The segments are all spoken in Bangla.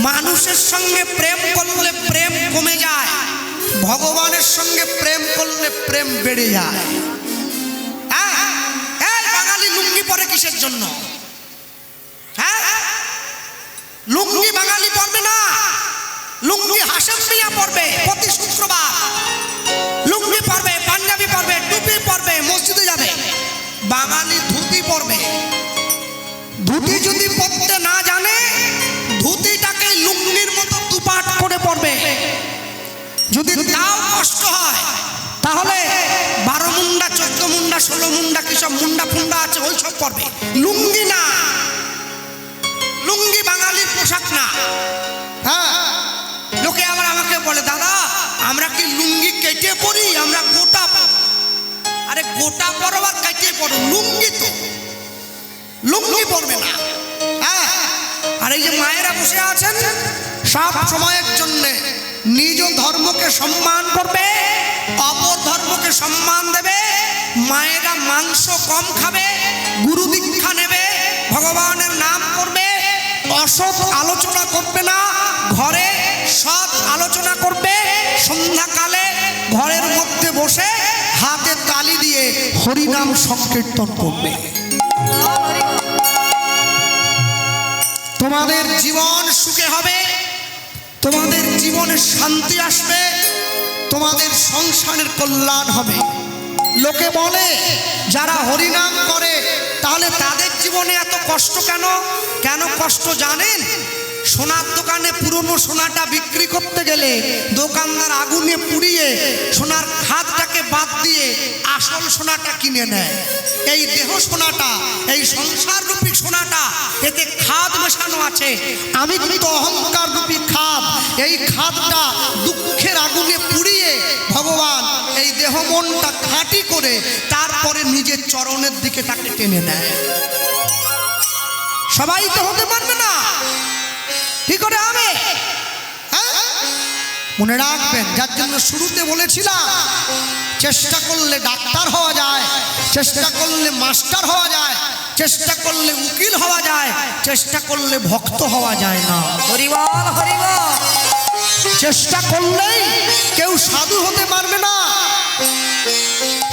মানুষের সঙ্গে প্রেম করলে প্রেম কমে যায়, ভগবানের সঙ্গে প্রেম করলে প্রেম বেড়ে যায়। এই বাঙালি লুঙ্গি পরে কিসের জন্য? লুঙ্গি বাঙালি পরবে না, লুঙ্গি হাসেম মিয়া পরবে প্রতি শুক্রবার। লুঙ্গি পরবে, পাঞ্জাবি পরবে, টুপি পরবে, মসজিদে যাবে। বাঙালি ধুতি পরবে। ধুতি যদি পরতে না জানে, ধুতিটাকে লুঙ্গির মতো দুপাট করে পরবে। যদি তাও কষ্ট হয় তাহলে 12 মুন্ডা, 14 মুন্ডা, 16 মুন্ডা, কি সব মুন্ডা ফুন্ডা আছে ওই সব পরবে। লুঙ্গি না, লুঙ্গি বাঙালির পোশাক না। লোকে আবার আমাকে বলে, দাদা আমরা কি লুঙ্গি কেটে পরি? আমরা গোটা। আরে গোটা পরো আর কেটে পরো, লুঙ্গি তো লুঙ্গি পরবে না। আর এই যে মায়েরা বসে আছেন, সব সময়ের জন্য নিজ ধর্মকে সম্মান করবে, অপর ধর্মকে সম্মান দেবে। মায়েরা মাংস কম খাবে, গুরু দীক্ষা নেবে, ভগবানের নাম করবে, অসৎ আলোচনা করবে না, ঘরে সৎ আলোচনা করবে। সন্ধ্যাকালে ঘরের মধ্যে বসে হাতে তালি দিয়ে হরিনাম সংকীর্তন করবে। তোমাদের জীবন সুখে হবে, তোমাদের জীবনে শান্তি আসবে, তোমাদের সংসারের কল্যাণ হবে। লোকে বলে যারা হরিনাম করে তাহলে তাদের জীবনে এত কষ্ট কেন? কেন কষ্ট জানেন? সোনার দোকানে পুরনো সোনাটা বিক্রি করতে গেলে দোকানদার আগুনে পুড়িয়ে সোনার খাদটাকে বাদ দিয়ে আসল সোনাটা কিনে নেয়। এই দেহ সোনাটা, এই সংসার রূপী সোনাটা, এতে খাদ মেশানো আছে। আমি কিন্তু অহংকার রূপী খাদ, এই খাদটা দুঃখের আগুনে পুড়িয়ে ভগবান এই দেহ মনটা খাঁটি করে তারপরে নিজের চরণের দিকে তাকে টেনে নেয়। সবাই তো হতে পারবে না, কি করে হবে? মনে রাখবেন, যার জন্য শুরুতে বলেছিলাম, চেষ্টা করলে ডাক্তার হওয়া যায়, চেষ্টা করলে মাস্টার হওয়া যায়, চেষ্টা করলে উকিল হওয়া যায়, চেষ্টা করলে ভক্ত হওয়া যায় না। হরি বল, হরি বল। চেষ্টা করলেই কেউ সাধু হতে পারবে না।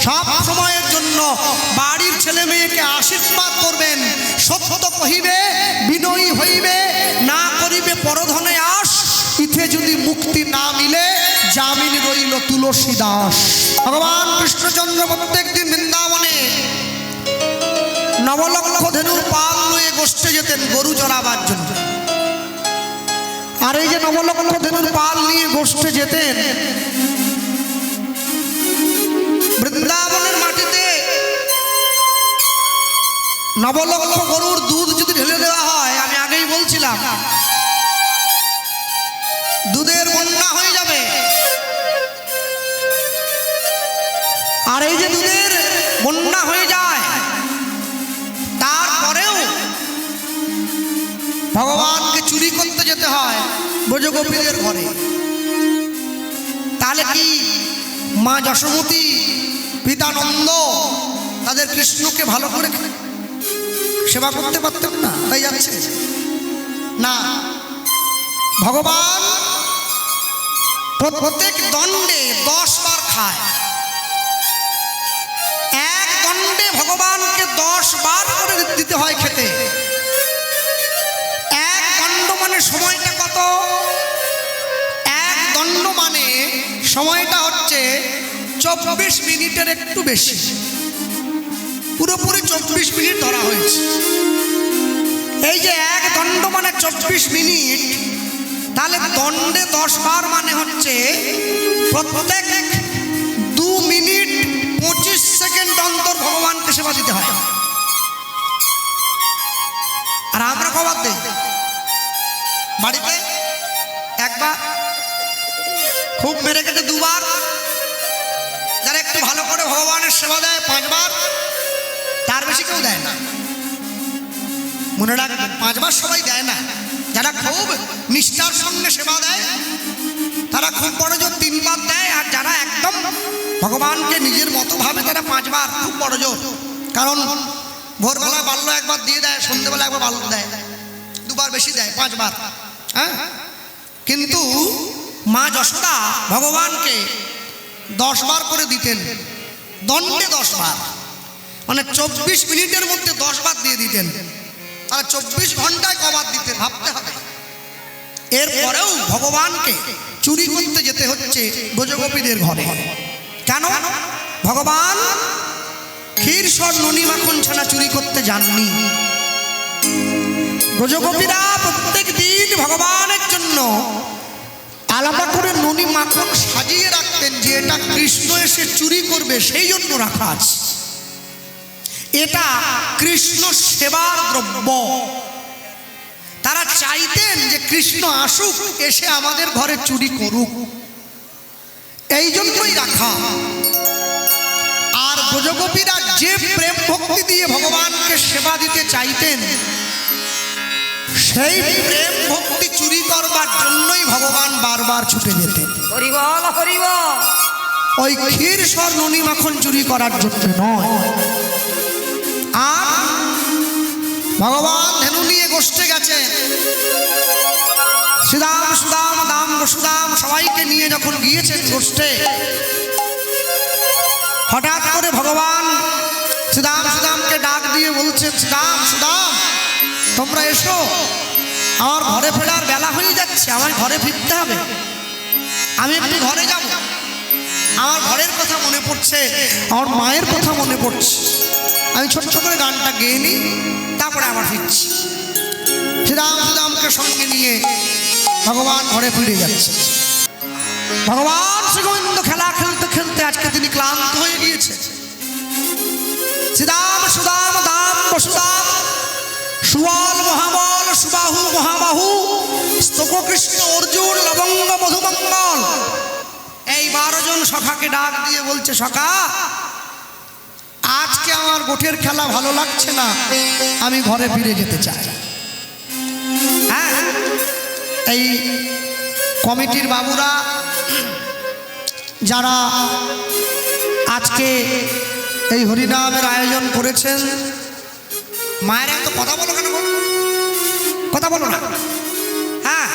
সব সময়ের জন্য বাড়ির ছেলে মেয়েকে আশীর্বাদ করবেন। সত্য কহিবে, বিনয়ী হইবে, না করিবে পরধনে আস। ইথে যদি মুক্তি না মিলে, জামিন রইল তুলসী দাস। ভগবান কৃষ্ণচন্দ্র প্রত্যেক দিন বৃন্দাবনে নবলক্ষ ধেনুর পাল লয়ে গোষ্ঠে যেতেন গরু চড়াবার জন্য। আর এই যে নবলক্ষ ধেনুর পাল নিয়ে গোষ্ঠে যেতেন, বৃন্দাবনের মাটিতে নবলক্ষ গরুর দুধ যদি ঢেলে দেওয়া হয়, আমি আগেই বলছিলাম দুধের বন্যা হয়ে যাবে। আর এই যে দুধের বন্যা হয়ে যায়, তারপরেও ভগবানকে চুরি করতে যেতে হয় ব্রজগোপীদের ঘরে। তাহলে কি মা যশোমতী, পিতা নন্দ তাদের কৃষ্ণকে ভালো করে সেবা করতে পারতেন না? তাই যাচ্ছে না। ভগবান প্রত্যেক দণ্ডে 10 বার খায়। এক দণ্ডে ভগবানকে 10 বার করে দিতে হয় খেতে। এক দণ্ড মানে সময়টা কত? এক দণ্ড মানে সময়টা হচ্ছে 24 মিনিটের একটু বেশি। পুরোপুরি 24 মিনিট ধরা হয়েছে। এই যে এক দণ্ড মানে 24 মিনিট, তাহলে দণ্ডে 10 বার মানে হচ্ছে প্রত্যেক 2 মিনিট 25 সেকেন্ড অন্তর ভগবানকে সেবা দিতে হয়। আর আমরা কবার দেই? বাড়িতে একবার, খুব মেরে কেটে 2 বার, যারা একটু ভালো করে ভগবানের সেবা দেয় 5 বার, তার বেশি কেউ দেয় না। মনে রাখবেন, 5 বার সবাই দেয় না। যারা খুব নিষ্ঠার সঙ্গে সেবা দেয় তারা খুব বড় জোর 3 বার দেয়। আর যারা একদম ভগবানকে নিজের মতো ভাবে তারা 5 বার, খুব বড় জোর। কারণ ভোরবেলা বাল্য একবার দিয়ে দেয়, সন্ধ্যেবেলা একবার বাল্য দেয়, 2 বার বেশি দেয়, 5 বার। হ্যাঁ, কিন্তু মা যশোদা ভগবানকে 10 বার করে দিতেন, দণ্ডে 10 বার, মানে 24 মিনিটের মধ্যে 10 বার দিয়ে দিতেন। তাহলে 24 ঘন্টায় কবার দিতেন ভাবতে হবে। এরপরেও ভগবানকে চুরি করতে যেতে হচ্ছে ব্রজগোপীদের ঘরে। কেন? ভগবান ক্ষীরসর ননি মাখন ছানা চুরি করতে যাননি। ব্রজগোপীরা প্রত্যেক দিন ভগবানের জন্য আলাদা করে ননি মাখন সাজিয়ে রাখতেন, যে এটা কৃষ্ণ এসে চুরি করবে সেই জন্য রাখা আছে। এটা কৃষ্ণ সেবার দ্রব্য। তারা চাইতেন যে কৃষ্ণ আসুক, এসে আমাদের ঘরে চুরি করুক, এই জন্যই রাখা। আর ব্রজগোপীরা যে প্রেম ভক্তি দিয়ে ভগবানকে সেবা দিতে চাইতেন, সেই প্রেম ভক্তি চুরি করবার জন্যই ভগবান বারবার ছুটে যেতেন। হরি বল হরি বল। ওই ক্ষীরসর ননি মাখন চুরি করার জন্য নয়। আর ভগবান ধেনু নিয়ে গোষ্ঠে গেছেন, শ্রীদাম সুদাম দাম বসুদাম সবাইকে নিয়ে যখন গিয়েছেন গোষ্ঠে, হঠাৎ করে ভগবান শ্রীদাম সুদামকে ডাক দিয়ে বলছেন, শ্রীদাম সুদাম তোমরা এসো, আমার ঘরে ফেরার বেলা হয়ে যাচ্ছে, আমার ঘরে ফিরতে হবে, আমি একটু ঘরে যাব। আমার ঘরের কথা মনে পড়ছে, আমার মায়ের কথা মনে পড়ছে, আমি ছোট ছোট করে গানটা গেয়ে নিই, তারপরে আবার ফিরছি। শ্রীরাম সুদামকে সঙ্গে নিয়ে ভগবান ঘরে ফিরে যাচ্ছে। ভগবান শ্রী গোবিন্দ খেলা খেলতে খেলতে আজকে তিনি ক্লান্ত হয়ে গিয়েছে। শ্রীদাম সুদাম দাম বসুদাম সুবল মহাবল সুবাহু মহাবাহু স্তক কৃষ্ণ অর্জুন লবঙ্গ মধুমঙ্গল, এই 12 জন সখাকে ডাক দিয়ে বলছে, সখা আজকে আমার গোঠের খেলা ভালো লাগছে না, আমি ঘরে ফিরে যেতে চাই। হ্যাঁ, এই কমিটির বাবুরা যারা আজকে এই হরিনামের আয়োজন করেছেন, মায়েরা তো কথা বলো কেন, কথা বলো না। হ্যাঁ,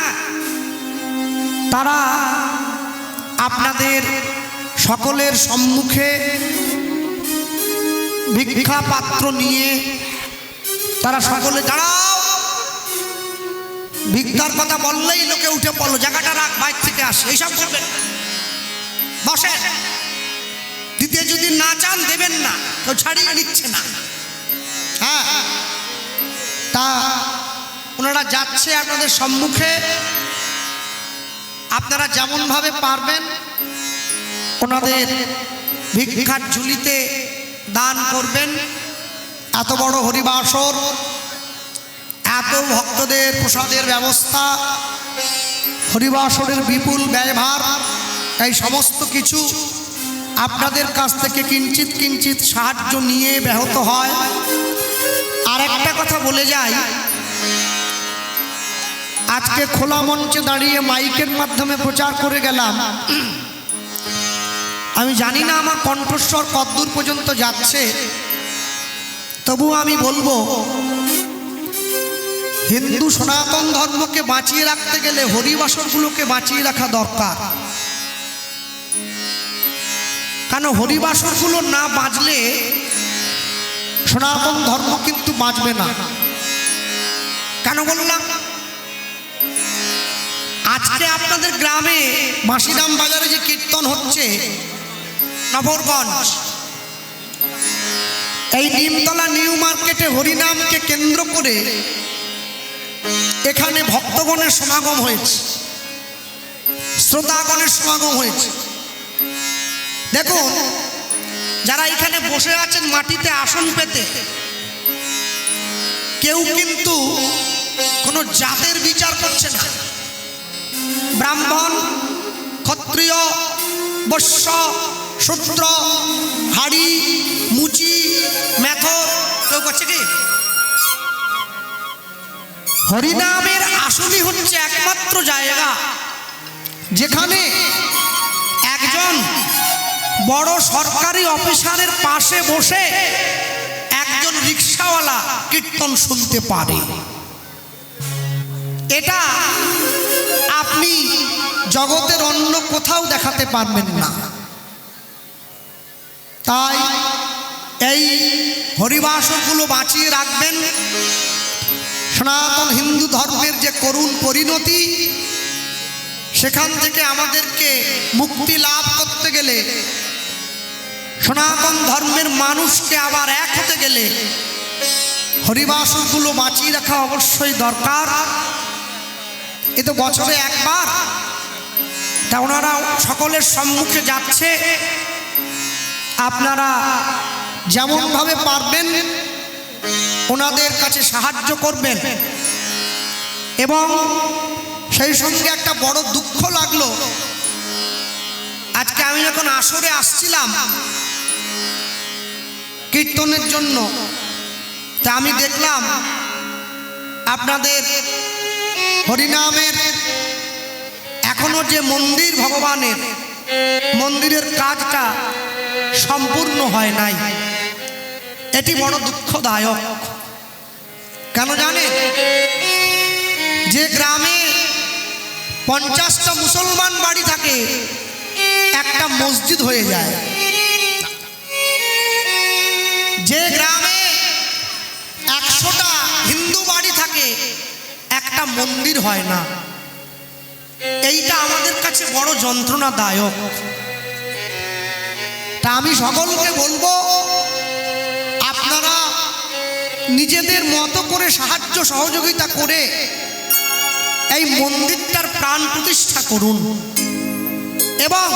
তারা আপনাদের সকলের সম্মুখে ভিক্ষা পাত্র নিয়ে তারা সকলে দাঁড়াও। ভিক্ষার কথা বললেই লোকে উঠে পড়লো, জায়গাটা রাখ, বাইর থেকে আসে, এইসব করবেন, বসে দিতে যদি না চান দেবেন না, তো ছাড়িয়ে নিচ্ছে না। হ্যাঁ, তা ওনারা যাচ্ছে আপনাদের সম্মুখে, আপনারা যেমনভাবে পারবেন ওনাদের ভিক্ষার ঝুলিতে দান করবেন। এত বড় হরিবাসর, এত ভক্তদের প্রসাদের ব্যবস্থা, হরিবাসরের বিপুল ব্যয়ভার, এই সমস্ত কিছু আপনাদের কাছ থেকে কিঞ্চিত কিঞ্চিত সাহায্য নিয়ে ব্যাহত হয়। আর একটা কথা বলে যাই, আজকে খোলা মঞ্চে দাঁড়িয়ে মাইকের মাধ্যমে প্রচার করে গেলাম, আমি জানি না আমার কণ্ঠস্বর কতদূর পর্যন্ত যাচ্ছে, তবু আমি বলবো, হিন্দু সনাতন ধর্মকে বাঁচিয়ে রাখতে গেলে হরিবাসরগুলোকে বাঁচিয়ে রাখা দরকার। কেন হরিবাসরগুলো না বাঁচলে সনাতন ধর্ম কিন্তু বাঁচবে না। কেন বললাম? আজকে আপনাদের গ্রামে বাঁশিরাম বাজারে যে কীর্তন হচ্ছে নবরগঞ্জ, এই নিমতলা নিউ মার্কেটে হরিনামকে কেন্দ্র করে এখানে ভক্তগণের সমাগম হয়েছে, শ্রোতাগণের সমাগম হয়েছে। দেখুন, যারা এখানে বসে আছেন মাটিতে আসন পেতে, কেউ কিন্তু কোনো জাতের বিচার করছে না। ব্রাহ্মণ, ক্ষত্রিয়, বৈশ্য, শূদ্র, হাড়ি, মুচি, মেথর, কেউ করছে কি? হরিনামের আসনই হচ্ছে একমাত্র জায়গা যেখানে একজন বড় সরকারি অফিসারের পাশে বসে একজন রিক্সাওয়ালা কীর্তন শুনতে পারে। এটা আপনি জগতের অন্য কোথাও দেখাতে পারবেন না। তাই এই হরিবাসরগুলো বাঁচিয়ে রাখবেন। সনাতন হিন্দু ধর্মের যে করুণ পরিণতি, সেখান থেকে আমাদেরকে মুক্তি লাভ করতে গেলে, সনাতন ধর্মের মানুষকে আবার এক হতে গেলে হরিবাসরগুলো বাঁচিয়ে রাখা অবশ্যই দরকার। এ তো বছরে একবার, তা ওনারা সকলের সম্মুখে যাচ্ছে। আপনারা যেমনভাবে পারবেন ওনাদের কাছে সাহায্য করবেন। এবং সেই সঙ্গে একটা বড় দুঃখ লাগলো, আজকে আমি যখন আসরে আসছিলাম কীর্তনের জন্য, তা আমি দেখলাম আপনাদের হরিনামের এখনো যে মন্দির, ভগবানের মন্দিরের কাজটা সম্পূর্ণ হয় নাই। এটি বড় দুঃখদায়ক। কেন জানে? যে গ্রামে 50টা মুসলমান বাড়ি থাকে, একটা মসজিদ হয়ে যায়। যে গ্রামে 100টা হিন্দু বাড়ি থাকে, একটা মন্দির হয় না। এইটা আমাদের কাছে বড় যন্ত্রণাদায়ক। তা আমি সকলকে বলবো, আপনারা নিজেদের মতো করে সাহায্য সহযোগিতা করে এই মন্দিরটার প্রাণ প্রতিষ্ঠা করুন। এবং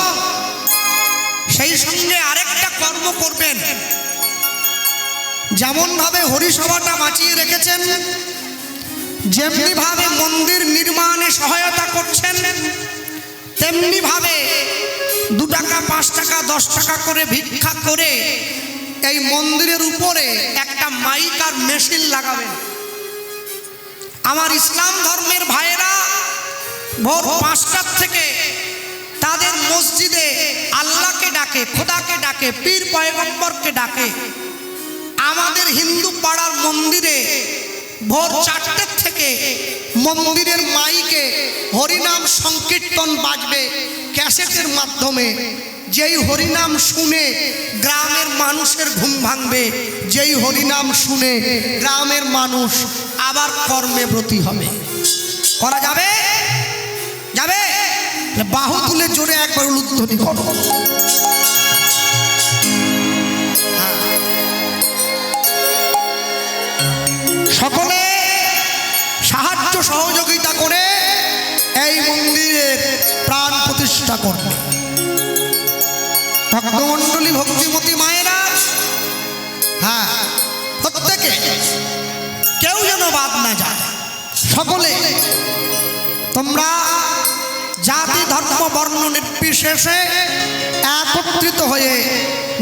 সেই সঙ্গে আরেকটা কর্ম করবেন। যেমনভাবে হরিসভাটা বাঁচিয়ে রেখেছেন, যেমনিভাবে মন্দির নির্মাণে সহায়তা করছেন, তেমনিভাবে 2 টাকা 5 টাকা 10 টাকা করে ভিক্ষা করে এই মন্দিরের উপরে একটা মাইক আর মেশিন লাগাবেন। আমার ইসলাম ধর্মের ভাইয়েরা ভোর 5টার থেকে তাদের মসজিদে আল্লাহকে ডাকে, খোদাকে ডাকে, পীর পয়গম্বরকে ডাকে। আমাদের হিন্দু পাড়ার মন্দিরে ভোর 4টের থেকে মন্দিরের মাইকে হরিনাম সংকীর্তন বাজবে ক্যাসেটের মাধ্যমে। যেই হরিনাম শুনে গ্রামের মানুষের ঘুম ভাঙবে, যেই হরিনাম শুনে গ্রামের মানুষ আবার কর্মে ব্রতী হবে। করা যাবে? যাবে? বাহু তুলে জোরে একবার উলুধ্বনি করো। সকলে সাহায্য সহযোগিতা করে এই মন্দিরের প্রাণ প্রতিষ্ঠা করবে। ভক্তমণ্ডলী, ভক্তিমতী মায়েরা, হ্যাঁ, প্রত্যেকে কেউ যেন বাদ না যায়। সকলে তোমরা জাতি ধর্ম বর্ণ নির্বিশেষে একত্রিত হয়ে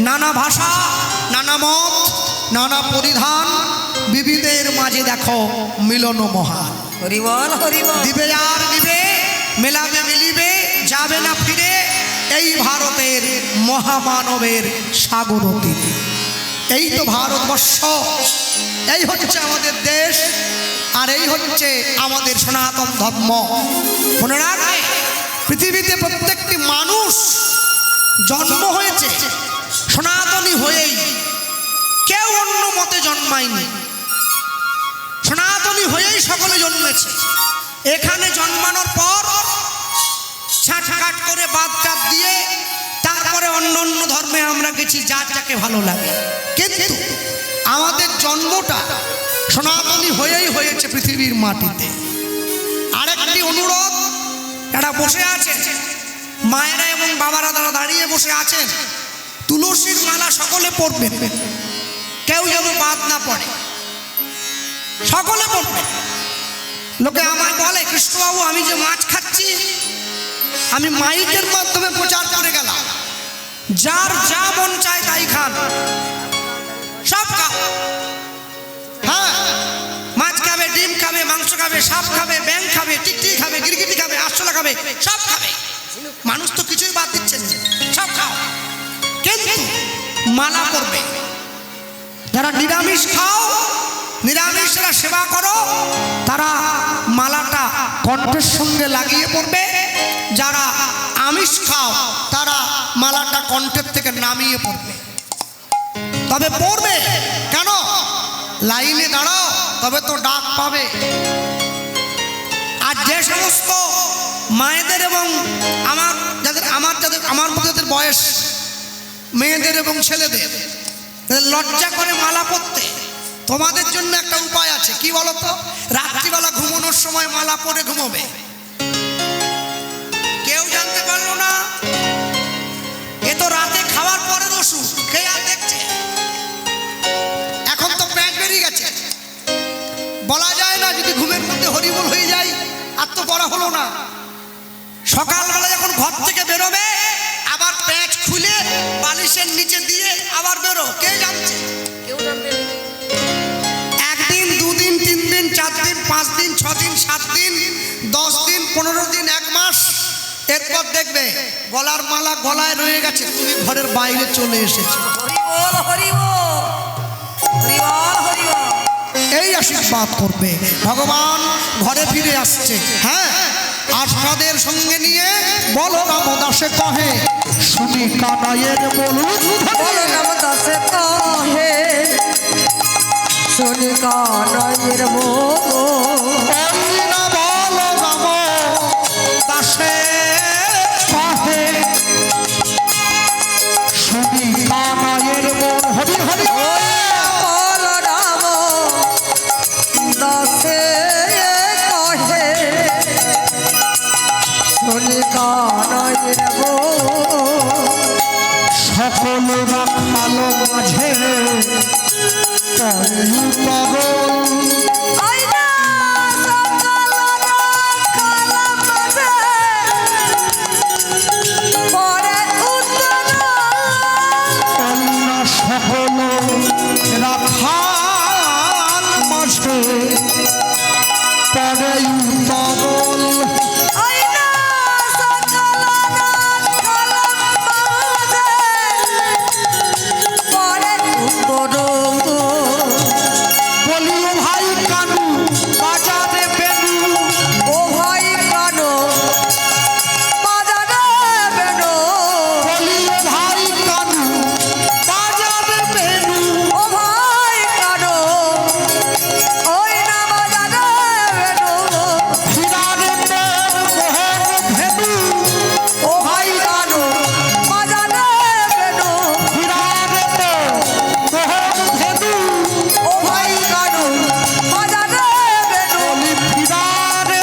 নানা ভাষা, নানা মত, নানা পরিধান, বিবিধের মাঝে দেখো মিলন মহান। হরি বল, হরি বল। দিবে আর দিবে, মেলাবে মিলিবে, যাবে না ফিরে এই ভারতের মহামানবের সাগর তীরে। এই তো ভারতবর্ষ, এই হচ্ছে আমাদের দেশ, আর এই হচ্ছে আমাদের সনাতন ধর্ম। মনে রাখবে, পৃথিবীতে প্রত্যেকটি মানুষ জন্ম হয়েছে সনাতনী হয়েই, কেউ অন্য মতে জন্মায়নি। সনাতনী হয়েই সকলে জন্মেছে। এখানে জন্মানোর পর ছাটকাট করে বাদ টাদ দিয়ে তারপরে অন্য অন্য ধর্মে আমরা গেছি, যার যাকে ভালো লাগে। কিন্তু আমাদের জন্মটা সনাতনী হয়েই হয়েছে পৃথিবীর মাটিতে। আরেকটি অনুরোধ, যারা বসে আছে মায়েরা এবং বাবারা, তারা দাঁড়িয়ে বসে আছেন, তুলসীর মালা সকলে পড়বেন, কেউ যেন বাদ না পড়ে, সকলে পড়বেন। লোকে আমায় বলে, কৃষ্ণবাবু আমি যে মাছ খাচ্ছি, আমি মাইকের মাধ্যমে প্রচার করে গেলাম, যার যা মন চায় তাই খান, সব খাও। হ্যাঁ, মাছ খাবে, ডিম খাবে, মাংস খাবে, সাপ খাবে, ব্যাং খাবে, টিকটিকি খাবে, গিরগিটি খাবে, আরশোলা খাবে, সব খাবে। মানুষ তো কিছুই বাদ দিচ্ছেন, সব খাও, কিন্তু মালা করবে। যারা নিরামিষ খাও, নিরামিষরা সেবা করো, তারা মালাটা কণ্ঠের সঙ্গে লাগিয়ে পড়বে। যারা আমিষ খাও তারা মালাটা কণ্ঠের থেকে নামিয়ে পড়বে। তবে পড়বে কেন? লাইনে দাঁড়াও, তবে তো ডাক পাবে। আর যে সমস্ত মায়েদের এবং আমার যাদের বয়স, মেয়েদের এবং ছেলেদের লজ্জা করে মালা পরতে, তোমাদের জন্য একটা উপায় আছে। কি বলো তো? রাত্রিবেলা ঘুমানোর সময় মালা পরে ঘুমোবে। কেউ জানতে পারলো না, এ তো রাতে খাওয়ার পরের ওষুধ। কে আর দেখছে? এখন তো প্যাঁচ বেরিয়ে গেছে, বলা যায় না। যদি ঘুমের মধ্যে হরিবোল হয়ে যায় আর তো বড় হলো না। সকালবেলা যখন ঘর থেকে বেরোবে, আবার প্যাঁচ খুলে বালিশের নিচে দিয়ে আবার বেরো। কে জানছে? কেউ জানবে না। একদিন, দুদিন, 3 দিন, 4 দিন, 5 দিন, 6 দিন, 7 দিন, 10 দিন, 15 দিন, 1 মাস, এরপর দেখবে গলার মালা গলায় রয়ে গেছে, তুমি ঘরের বাইরে চলে এসেছো। এই আশীর্বাদ করবে, ভগবান ঘরে ফিরে আসছে। হ্যাঁ, আশাদের সঙ্গে নিয়ে বলো রাম দাসে কহে, শুনি কানাইয়ের বলুন। বলো রাম দাসে কহে, শুনি কানাইয়ের বলুন। বলো রাম দাসে কহে, শুনি কানাইয়ের বল। হরি হরি বলো রাম দাসে কহে, শুনি কানাইয়ের বলুন। সকল রাখালো মাঝে আইনা সকাল রাখাল মাঝে, পরে উত্তর সকল রাখাল মাঝে পরে উত্তরল। আইনা সকাল রাখাল মাঝে, পরে উত্তর বলিও ভাই কানু বাজারে বেনু। ও ভাই কানো বাজারে বেনো। বলিও ভাই কানু বাজারে বেনু। ও ভাই কানো ওই না বাজারে বেনো। ফিরারে মোহন ভেনু। ও ভাই কানো বাজারে বেনো। ফিরারে মোহন ভেনু। ও ভাই কানো বাজারে বেনো। বলি ফিরারে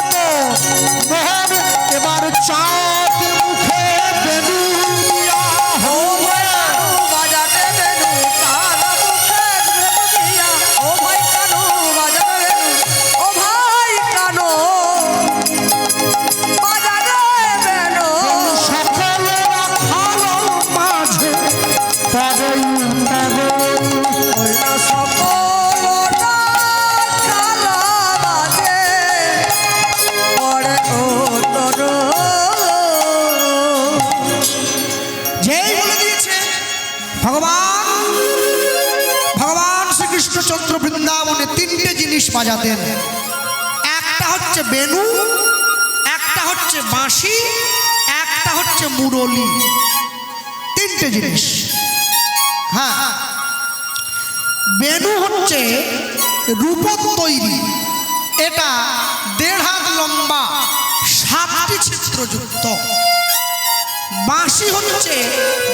মোহন, এবার চাঁদ মুখে বেনু দিয়া। ও ভাই কানো বাজারে বেনো, তার মুখে বেনো দিয়া। ও ভাই কানো বাজারে বেনো। ও ভাই কানো বাজারে বেনো। সকল রাখালো মাঝে পরে উত্তরল। ওই না সকল রাখাল মাঝে পরে উত্তর। যেই বলে দিয়েছে ভগবান, ভগবান শ্রীকৃষ্ণচন্দ্র বৃন্দাবনে 3টে জিনিস বাজাতেন। একটা হচ্ছে বেনু, একটা হচ্ছে বাঁশি, একটা হচ্ছে মুরলি। 3টে জিনিস। হ্যাঁ, বেনু হচ্ছে রূপোর তৈরি, এটা 1.5 হাত লম্বা, 7টি ছিদ্রযুক্ত। বাঁশি হচ্ছে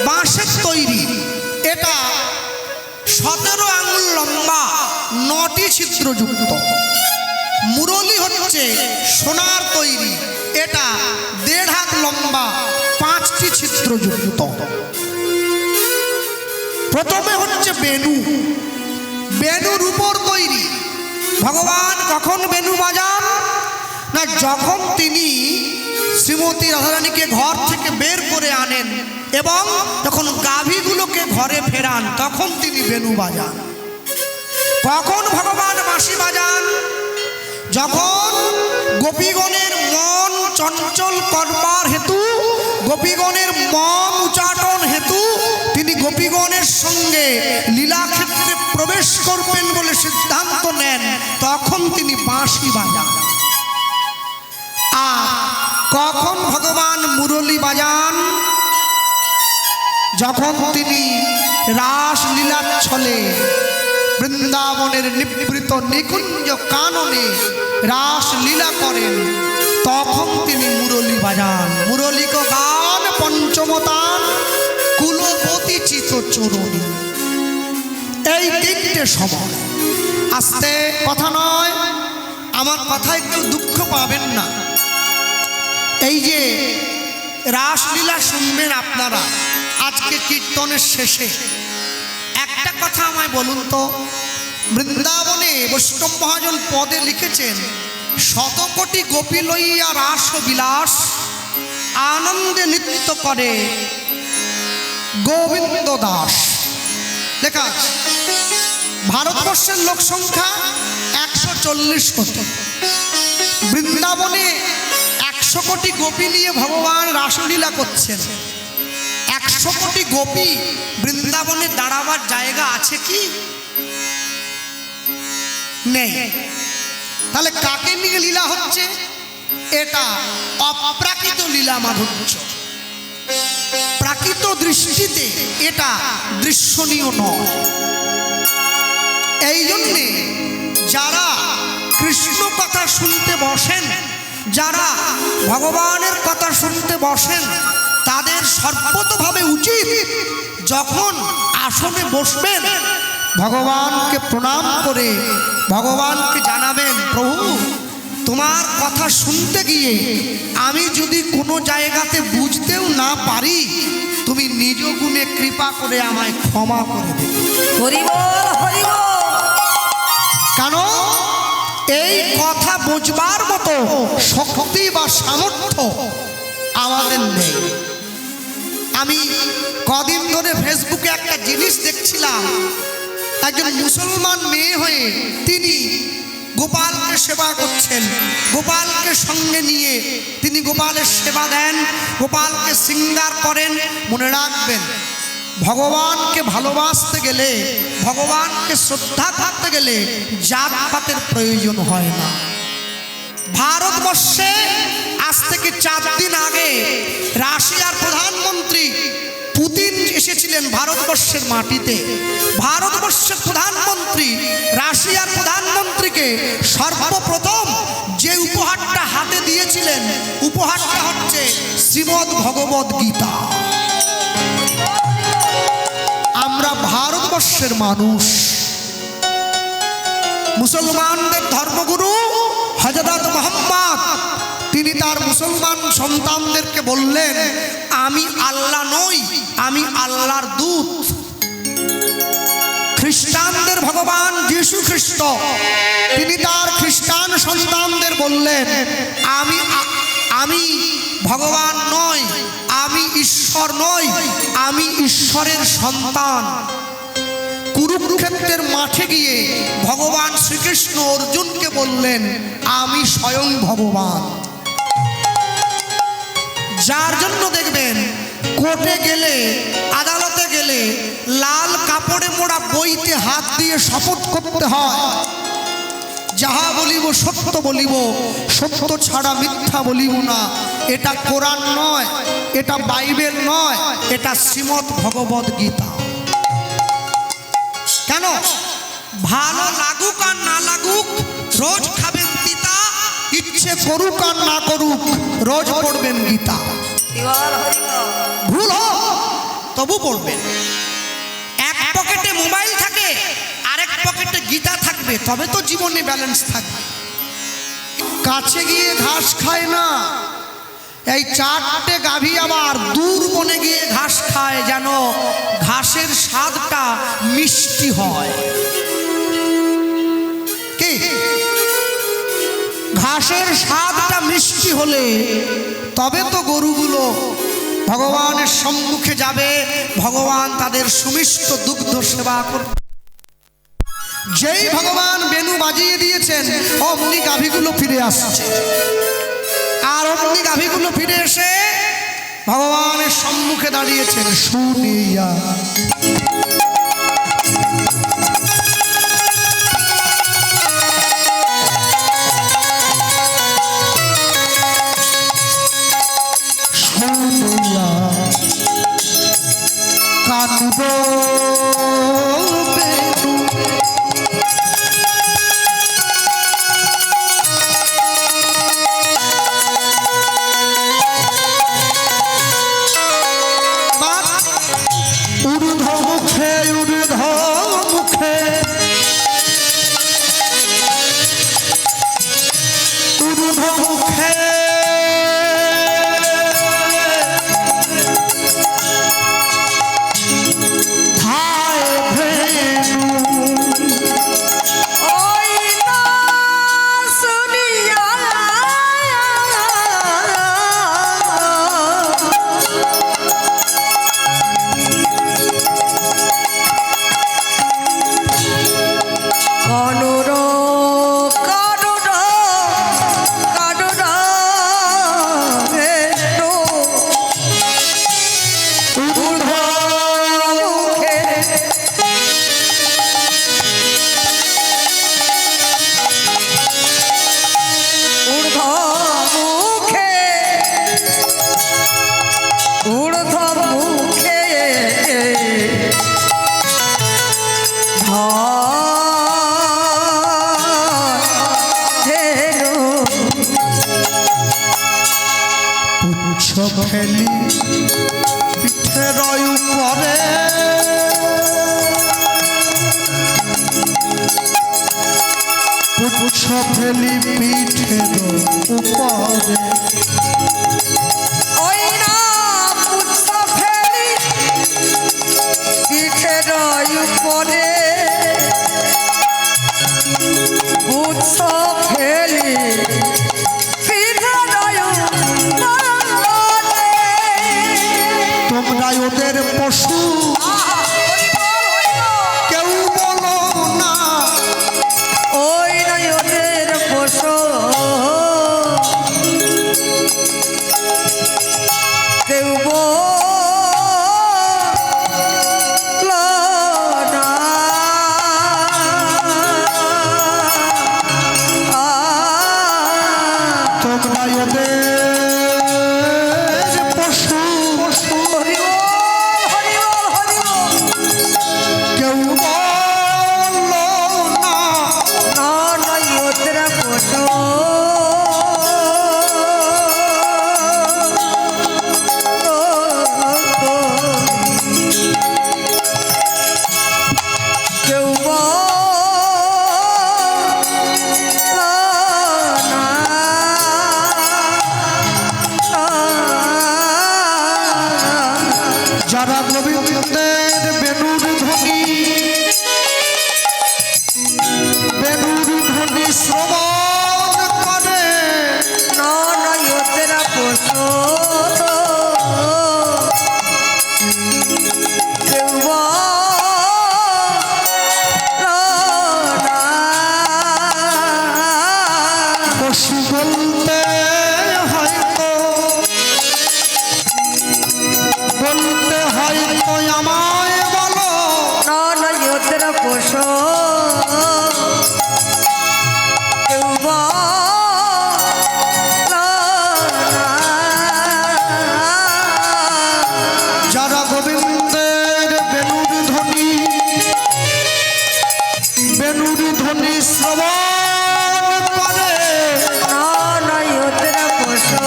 বাঁশের তৈরি, এটা 17 আঙুল লম্বা, 9টি ছিদ্রযুক্ত। মুরলি হচ্ছে সোনার তৈরি, এটা 1.5 হাত লম্বা, 5টি ছিদ্রযুক্ত। প্রথমে হচ্ছে বেনু। বেনু রূপোর তৈরি। ভগবান কখন বেনু বাজান না, যখন তিনি শ্রীমতী রাধারানীকে ঘর থেকে বের করে আনেন এবং যখন গাভীগুলোকে ঘরে ফেরান, তখন তিনি বেনু বাজান। কখন ভগবান বাঁশি বাজান? যখন গোপীগণের মন চঞ্চল করবার হেতু, গোপীগণের মন উচ্চাটন হেতু তিনি গোপীগণের সঙ্গে লীলাক্ষেত্রে প্রবেশ করবেন বলে সিদ্ধান্ত নেন, তখন তিনি বাঁশি বাজান। আর কখন ভগবান মুরলী বাজান? যখন তিনি রাসলীলার ছলে বৃন্দাবনের নিবৃত নিকুঞ্জ কাননে রাসলীলা করেন, তখন তিনি মুরলী বাজান। মুরলীক গান পঞ্চমতান কুলপতি চিত চরণী। এই তিনটে সময়। আস্তে কথা নয়, আমার কথায় কেউ দুঃখ পাবেন না। এই যে রাসলীলা শুনবেন আপনারা আজকে কীর্তনের শেষে, একটা কথা আমায় বলুন তো, বৃন্দাবনে বৈষ্ণব মহাজন পদে লিখেছেন, শতকোটি গোপী লইয়া রাস বিলাস আনন্দে নৃত্য করে গোবিন্দ দাস। লেখা আছে। ভারতবর্ষের লোক সংখ্যা 140 কোটি। বৃন্দাবনে 100 কোটি গোপী নিয়ে ভগবান রাসলীলা করছেন। 100 কোটি গোপী বৃন্দাবনে দাঁড়াবার জায়গা আছে কি? নেই। তাহলে কাকে নিয়ে লীলা হচ্ছে? এটা অপ্রাকৃত লীলা মাধুর্য। প্রাকৃত দৃষ্টিতে এটা দৃশ্যনীয় নয়। এই জন্যে যারা কৃষ্ণ কথা শুনতে বসেন, যারা ভগবানের কথা শুনতে বসেন, তাদের সর্বতভাবে উচিত যখন আসনে বসবেন ভগবানকে প্রণাম করে ভগবানকে জানাবেন, প্রভু তোমার কথা শুনতে গিয়ে আমি যদি কোনো জায়গাতে বুঝতেও না পারি, তুমি নিজ গুণে কৃপা করে আমায় ক্ষমা করে দেবে। হরি বল, হরি বল। কেন? এই কথা বুঝবার মতো শক্তি বা সামর্থ্য আমাদের নেই। আমি কদিন ধরে ফেসবুকে একটা জিনিস দেখছিলাম, একজন মুসলমান মেয়ে হয়ে তিনি গোপালকে সেবা করছেন। গোপালকে সঙ্গে নিয়ে তিনি গোপালের সেবা দেন, গোপালকে শৃঙ্গার করেন। মনে রাখবেন, ভগবানকে ভালোবাসতে গেলে, ভগবানকে শ্রদ্ধা করতে গেলে জাতপাতের প্রয়োজন হয় না। ভারতবর্ষে আজ থেকে 4 দিন আগে রাশিয়ার প্রধানমন্ত্রী পুতিন এসেছিলেন ভারতবর্ষের মাটিতে। ভারতবর্ষের প্রধানমন্ত্রী রাশিয়ার প্রধানমন্ত্রীকে সর্বপ্রথম যে উপহারটা হাতে দিয়েছিলেন, উপহারটা হচ্ছে শ্রীমদ্ ভগবদ গীতা। আমরা ভারতবর্ষের মানুষ, মুসলমানদের ধর্মগুরু হযরত মুহাম্মদ, তিনি তার মুসলমান সন্তানদেরকে বললেন, আমি আল্লাহ নই, আমি আল্লাহর দূত। খ্রিস্টানদের ভগবান যীশু খ্রিস্ট, তিনি তার খ্রিস্টান সন্তানদের বললেন, আমি ভগবান নই, আমি ঈশ্বর নই, আমি ঈশ্বরের সন্তান। কুরুক্ষেত্রের মাঠে গিয়ে ভগবান শ্রীকৃষ্ণ অর্জুনকে বললেন, আমি স্বয়ং ভগবান। যার জন্য দেখবেন কোর্টে গেলে, আদালতে গেলে লাল কাপড়ে মোড়া বইতে হাত দিয়ে শপথ করতে হয়, যাহা বলিব সত্য বলিব, সত্য ছাড়া মিথ্যা বলিব না। এটা কোরআন নয়, এটা বাইবেল নয়, এটা শ্রীমদ্ ভগবদ গীতা। কেন? ভালো লাগুক আর না লাগুক রোজ খাবেন তিতা, ইচ্ছে করুক আর না করুক রোজ পড়বেন গীতা। ভুল হোক তবু পড়বেন। এক পকেটে মোবাইল থাকে, আরেক পকেটে গীতা থাকবে, তবে তো জীবনে ব্যালেন্স থাকবে। কাছে গিয়ে ঘাস খায় না, এই 4টে গাভী আবার দূর বনে গিয়ে ঘাস খায়, যেন ঘাসের স্বাদটা মিষ্টি হয়। কি? ঘাসের স্বাদটা মিষ্টি হলে তবে তো গরুগুলো ভগবানের সম্মুখে যাবে, ভগবান তাদের সুমিষ্ট দুগ্ধ সেবা করবে। যেই ভগবান বেনু বাজিয়ে দিয়েছেন, অমনি গাভীগুলো ফিরে আসছে। আর অমনি গাভীগুলো ফিরে এসে ভগবানের সম্মুখে দাঁড়িয়েছেন, শুনিয়া বাজিব বেণু। ঊর্ধ্ব মুখে ঊর্ধ্ব মুখে ঊর্ধ্ব মুখে ধায় ভেনু। ওই না শুনিয়া কানুর কানুর কানুর হেনো ঊর্ধ্ব মুখে ঊর্ধ্ব মুখে ঊর্ধ্ব মুখে ধেনু পুচ্ছ ফেলি পিঠের উপরে পুচ্ছ ফেলি পিঠের উপরে ওই না পুচ্ছ ফেলি পিঠের উপরে পুচ্ছ ফেলি পিঠের উপরে তোমরা ওদের পশু কেউ বলো না। ওই নয় ওদের পশু কেউ বলল না। তোমরা ওদের পশু হরি বল, হরি বল, হরি বল। কেউ বলো না। না নয় ওদের পশু কেউ বলল না। যারা গোবিন্দের বেণুর ধ্বনি শ্রবণ করে না নয় ওদের পশু কেউ বলল না। পশু বলতে হয়তো আমায় বলো। না নয় ওদের পশু কেউ বলল না। যারা গোবিন্দের বেণুর ধ্বনি শ্রবণ করে না নয় ওদের পশু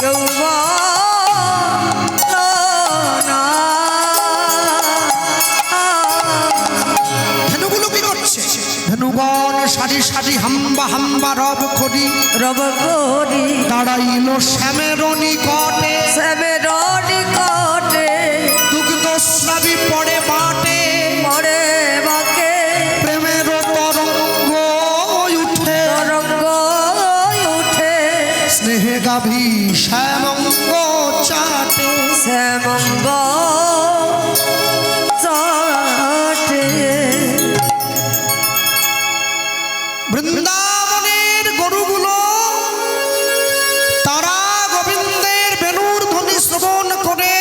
কেউ বলল না। ধেনুগুলো কি করছে? ধেনুগণ সারি সারি হাম্বা হাম্বা রব করি রব করি দাঁড়াইল শ্যামের নিকটে। শ্যামের নিকটে দুগ্ধ স্রাবী পড়ে বাটে পরে বাকে প্রেমের তরঙ্গ উঠে তরঙ্গ উঠে স্নেহে গাভী শ্যামঙ্গ চাটে। শ্যামঙ্গ চাটে। বৃন্দাবনের গরুগুলো তারা গোবিন্দের বেণুর ধ্বনি শ্রবণ করে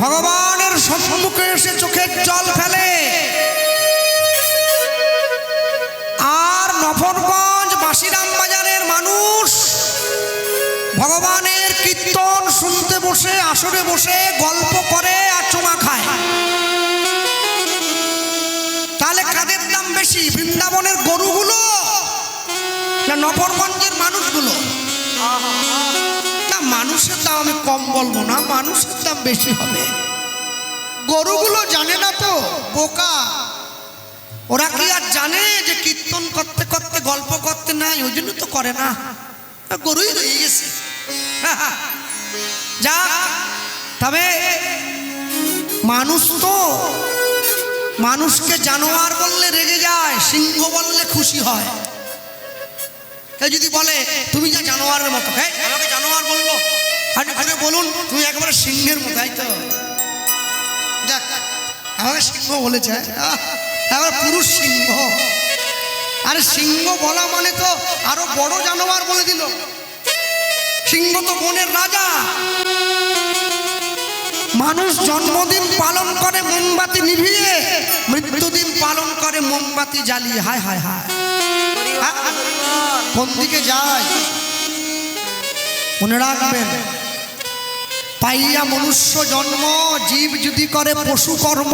ভগবানের সম্মুখে এসে চোখের জল ফেলে। আর নফরগঞ্জ বাসিরাম বাজারের মানুষ ভগবানের কীর্তন শুনতে বসে আসরে বসে গল্প করে আর চুমা খায়, তাহলে কাদের দাম বেশি, বৃন্দাবনের গরুগুলো না নগরগঞ্জের মানুষগুলো? না, মানুষের দাম আমি কম বলবো না, মানুষের দাম বেশি হবে। গরুগুলো জানে না তো, বোকা। ওরা কি আর জানে যে কীর্তন করতে করতে গল্প করতে নাই, ওই জন্য তো করে না, গরুই রয়ে গেছে। যা, তবে মানুষ তো মানুষকে জানোয়ার বললে রেগে যায়, সিংহ বললে খুশি হয়। কেউ যদি বলে তুমি যা জানোয়ারের মতো, হ্যাঁ আমাকে জানোয়ার বললো, আপনি ঘুরে বলুন তুমি একেবারে সিংহের মতো, তাই তো? যাক, আমাকে সিংহ বলেছে, এবার পুরুষ সিংহ। আরে সিংহ বলা মানে তো আরো বড় জানোয়ার বলে দিল। সিংহ তো বনের রাজা। মানুষ জন্মদিন পালন করে মোমবাতি নিভিয়ে, মৃত্যুদিন পালন করে মোমবাতি জ্বালিয়ে। হায় হায় হায়, কোন দিকে যায় মনে রাখবেন। পাইয়া মনুষ্য জন্ম, জীব যদি করে পশু কর্ম,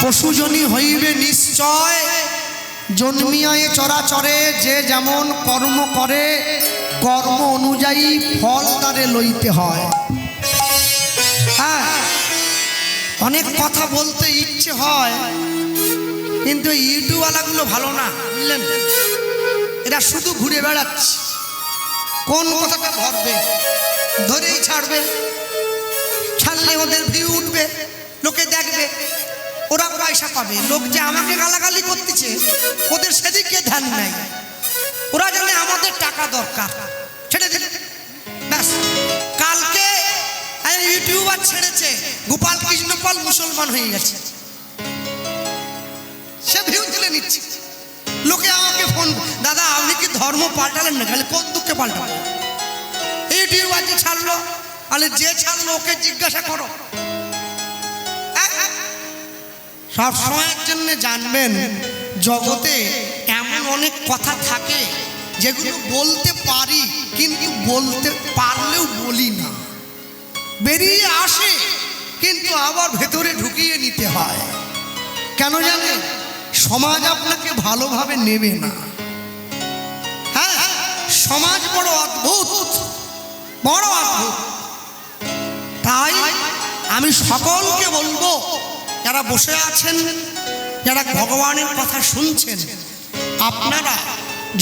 পশুজনী হইবে নিশ্চয়। জন্মিয়ায় চরাচরে যে যেমন কর্ম করে, কর্ম অনুযায়ী ফল তারে লইতে হয়। হ্যাঁ, অনেক কথা বলতে ইচ্ছে হয়, কিন্তু ইউটিউবওয়ালাগুলো ভালো না, বুঝলেন? এরা শুধু ঘুরে বেড়াচ্ছে, কোন কথাটা ধরবে ধরেই ছাড়বে, ছাড়লে ওদের ভিউ উঠবে, লোকে দেখবে, ওরা পয়সা পাবে। লোক যে আমাকে গালাগালি করতেছে ওদের সেদিকে ধ্যান নাই, ওরা জানে আমাদের টাকা দরকার, ছেড়ে দিলে ব্যাস। কালকে ইউটিউবার ছেড়েছে গোপাল কৃষ্ণ পাল মুসলমান হয়ে গেছে, সে ভিউ তুলে নিচ্ছে। লোকে আমাকে ফোন, দাদা আপনি কি ধর্ম পাল্টালেন না? খালি কোন দুঃখে পাল্টালেন? ইউটিউবার যে ছাড়লো, আরে যে ছাড়লো ওকে জিজ্ঞাসা করো। সব সময়ের জন্য জানবেন, জগতে এমন অনেক কথা থাকে যেগুলো বলতে পারি কিন্তু বলতে পারলেও বলি না, বেরিয়ে আসে কিন্তু আবার ভেতরে ঢুকিয়ে নিতে হয়। কেন জানেন? সমাজ আপনাকে ভালোভাবে নেবে না। হ্যাঁ, সমাজ বড় অদ্ভুত, বড় অদ্ভুত। তাই আমি সকলকে বলবো, যারা বসে আছেন, যারা ভগবানের কথা শুনছেন, আপনারা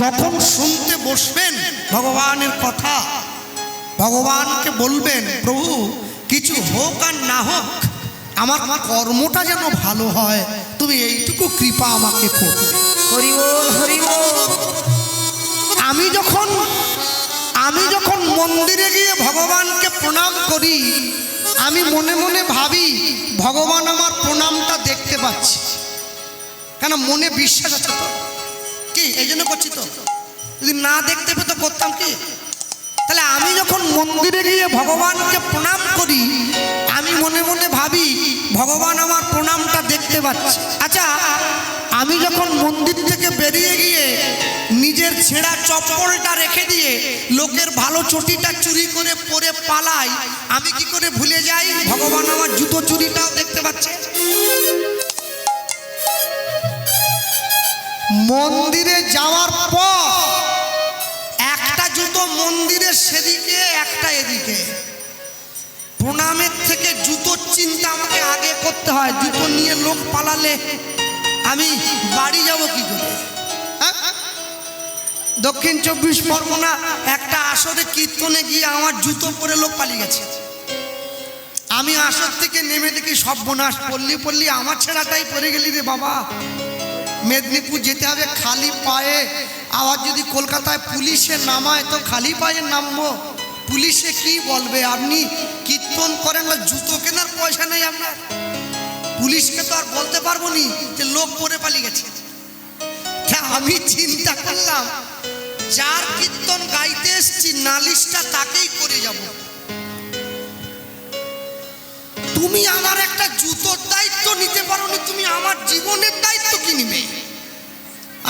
যখন শুনতে বসবেন ভগবানের কথা, ভগবানকে বলবেন, প্রভু কিছু হোক আর না হোক আমার কর্মটা যেন ভালো হয়, তুমি এইটুকু কৃপা আমাকে করবে। হরি বল, হরি বল। আমি যখন মন্দিরে গিয়ে ভগবানকে প্রণাম করি, আমি মনে মনে ভাবি ভগবান আমার প্রণামটা দেখতে পাচ্ছে, কেন মনে বিশ্বাস আছে তো, কি এই জন্য করছি তো। যদি না দেখতে পেতো করতাম কি? তাহলে আমি যখন মন্দিরে গিয়ে ভগবানকে প্রণাম করি, আমি মনে মনে ভাবি ভগবান আমার প্রণামটা দেখতে পাচ্ছে। আচ্ছা, আমি যখন মন্দির থেকে বেরিয়ে গিয়ে নিজের ছেঁড়া চপ্পলটা রেখে দিয়ে লোকের ভালো চটিটা চুরি করে পরে পালাই, আমি কি করে ভুলে যাই ভগবান আমার জুতো চুরিটাও দেখতে পাচ্ছে? মন্দিরে যাওয়ার পর একটা জুতো মন্দিরের সেদিকে, একটা এদিকে। প্রণামের থেকে জুতোর চিন্তা আমাকে আগে করতে হয়। জুতো নিয়ে লোক পালালে আমি বাড়ি যাব কি করে? দক্ষিণ 24 পরগনা একটা আসরে কীর্তনে গিয়ে আমার জুতো পরে লোক পালিয়ে গেছে। আমি আসর থেকে নেমে দেখি সর্বনাশ, পল্লী আমার ছেঁড়াটাই পরে গেলি রে বাবা। মেদিনীপুর যেতে হবে খালি পায়ে, আবার যদি কলকাতায় পুলিশে নামায় তো খালি পায়ে নামবো। পুলিশে কি বলবে? আপনি কীর্তন করেন না, জুতো কেনার পয়সা নেই আপনার। পুলিশকে তো আর বলতে পারবো নি যে লোক পরে পালিয়ে গেছে। আমি চিন্তা করলাম, যার কীর্তন গাইতে এসছি নালিশটা তাকেই করে যাব। তুমি আমার একটা জুতোর দায়িত্ব নিতে পারো নি, তুমি আমার জীবনের দায়িত্ব কি নিবে?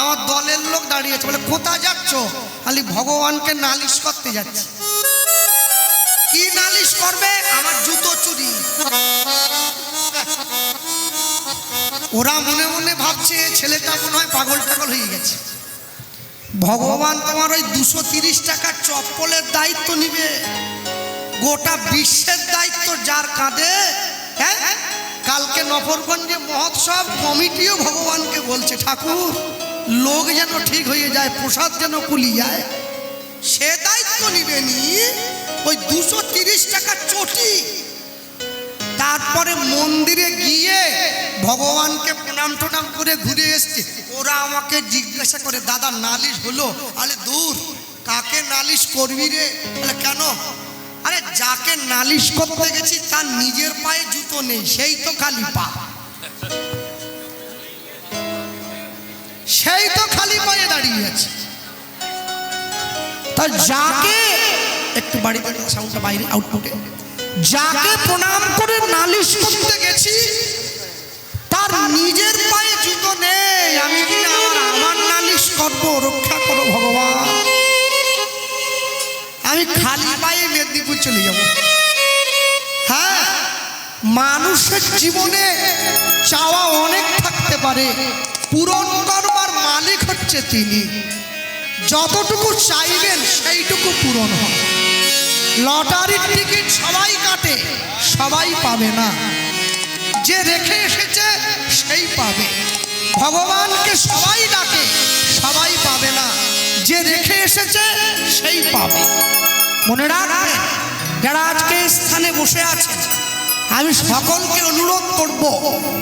আমার দলের লোক দাঁড়িয়েছে, বলে কোথায় যাচ্ছ? খালি ভগবানকে নালিশ করতে যাচ্ছে। কি নালিশ করবে? আমার জুতো চুরি। ওরা মনে মনে ভাবছে ছেলেটা মনে হয় পাগল টাগল হয়ে গেছে। ভগবান তোমার ওই 230 টাকার চপ্পলের দায়িত্ব নিবে, গোটা বিশ্বের দায়িত্ব যার কাঁধে। হ্যাঁ, কালকে নফরগঞ্জে মহোৎসব কমিটিও ভগবানকে বলছে, ঠাকুর লোক যেন ঠিক হয়ে যায়, প্রসাদ যেন কুলি যায়, সে দায়িত্ব নিবেনি ওই 230 টাকার চটি। তারপরে মন্দিরে গিয়ে ভগবানকে প্রণাম টনাম করে ঘুরে এসছে। ওরা আমাকে জিজ্ঞাসা করে, দাদা নালিশ হলো? আরে দূর, কাকে নালিশ করবি রে? বলে কেন? আরে যাকে নালিশ করতে গেছি তার নিজের পায়ে জুতো নেই, সেই তো খালি পা, সেই তো খালি পায়ে দাঁড়িয়ে আছে। তা যাকে একটু বাড়িতে সাউন্ডটা বাইরে আউটপুটে, যাকে প্রণাম করে নালিশ করতে গেছি তার নিজের পায়ে জুতো নেই, আমি কি আমার নালিশ করবো? রক্ষা করো ভগবান। আমি খালি পায়ে মেদিনীপুর চলে যাব। হ্যাঁ, মানুষের জীবনে চাওয়া অনেক থাকতে পারে, পূরণ করবার মালিক হচ্ছে তিনি। যতটুকু চাইবেন সেইটুকু পূরণ হয়। লটারির টিকিট সবাই কাটে, সবাই পাবে না। যে রেখে এসেছে সেই পাবে। ভগবানকে সবাই ডাকে, সবাই পাবে না। যে রেখে এসেছে সেই পাবে। মনে রাখবেন, যারা আজকে স্থানে বসে আছেন, আমি সকলকে অনুরোধ করব,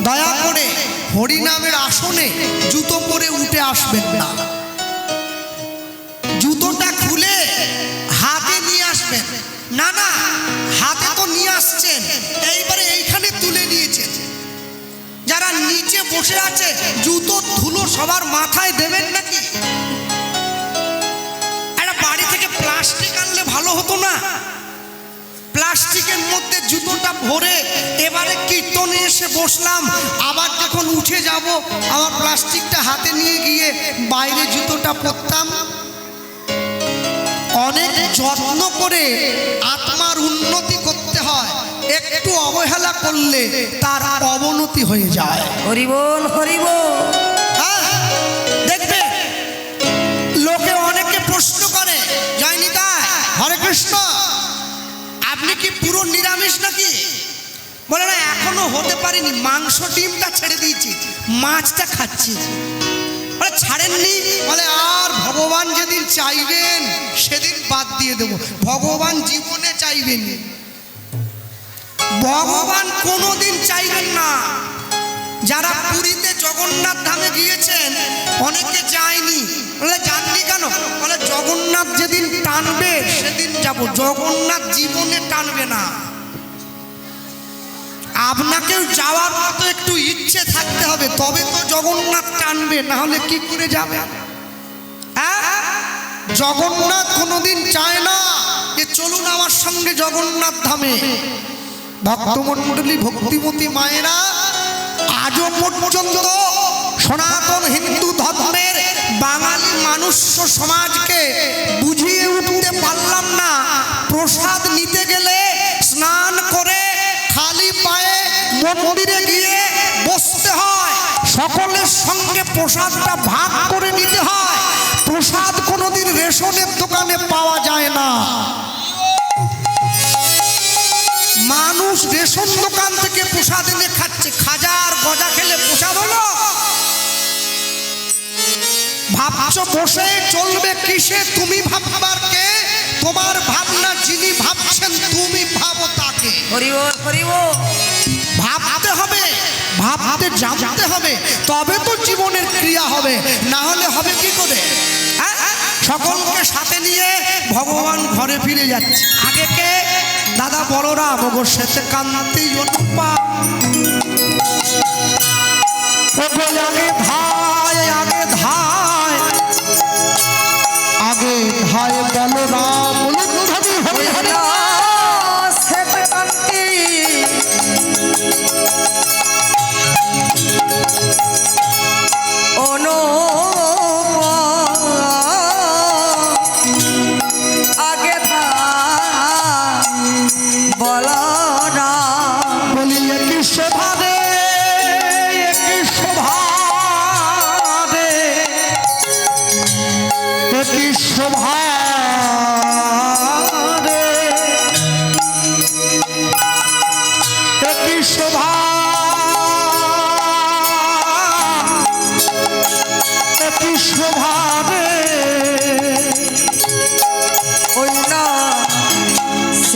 দয়া করে হরিনামের আসনে জুতো পরে উঠে আসবেন না। জুতোটা খুলে হাতে নিয়ে আসবেন। না না, হাতে তো নিয়ে আসছেন, এইবারে এইখানে তুলে নিয়েছেন। যারা নিচে বসে আছে, জুতোর ধুলো সবার মাথায় দেবেন নাকি? একটা বাড়ি থেকে প্লাস্টিক আনলে ভালো হতো না? প্লাস্টিকের মধ্যে জুতোটা ভরে এবারে কীর্তনে এসে বসলাম, আবার যখন উঠে যাব আমার প্লাস্টিকটা হাতে নিয়ে গিয়ে বাইরে জুতোটা পরতাম। অনেক যত্ন করে আত্মার উন্নতি করতে হয়, একটু অবহেলা করলে তার আর অবনতি হয়ে যায়। হরি বল, হরি বল। দেখবে লোকে অনেকে প্রশ্ন করে, জয়নিতা হরে কৃষ্ণ, আপনি কি পুরো নিরামিষ নাকি? বলে না, এখনো হতে পারিনি, মাংস ডিমটা ছেড়ে দিয়েছি, মাছটা খাচ্ছি। বলে ছাড়েননি? বলে আর ভগবান যেদিন চাইবেন সেদিন বাদ দিয়ে দেব। ভগবান জীবনে চাইবেন, ভগবান কোনোদিন চাইবেন না। যারা পুরীতে জগন্নাথ ধামে গিয়েছেন, অনেকে যায়নি। বলে জাননি কেন? বলে জগন্নাথ যেদিন টানবে সেদিন যাব, জগন্নাথ জীবনে টানবে না। আপনাকেও যাওয়ার মতো একটু ইচ্ছে থাকতে হবে, তবে তো জগন্নাথ টানবে, না হলে কি করে যাবে? জগন্নাথ কোনোদিন চায় না যে চলুন আমার সঙ্গে জগন্নাথ ধামে। ভক্তমণ্ডলী, ভক্তিমতী মায়েরা, আজও পর্যন্ত সনাতন হিন্দু ধর্মের বাঙালি মানুষ সমাজকে বুঝিয়ে উঠতে পারলাম না, প্রসাদ নিতে গেলে স্নান করে খালি পায়ে মন্দিরে গিয়ে বসতে হয়, সকলের সঙ্গে প্রসাদটা ভাগ করে নিতে হয়। প্রসাদ কোনোদিন রেশনের দোকানে পাওয়া যায় না। মানুষ রেশন দোকান থেকে প্রসাদ এনে খাচ্ছে, খাজা আর গজা খেলে প্রসাদ হলো? ভাবছো বসে চলবে কিসে? তুমি ভাববার কে? তোমার ভাবনা যিনি ভাবছেন, তুমি ভাবো তাকে। হরি বল, হরি বল। ভাবতে হবে, ভাবতে জানতে হবে, তবে তো জীবনের ক্রিয়া হবে, না হলে হবে কি করে? সকলকে সাথে নিয়ে ভগবান ঘরে ফিরে যাচ্ছে। আগে কে? দাদা বলরাম গো সেতে কান্তি অনুপা, আগে ধায়, আগে ধায়, আগে ধায় বলরাম। হরি হরি সেতে কান্তি আগে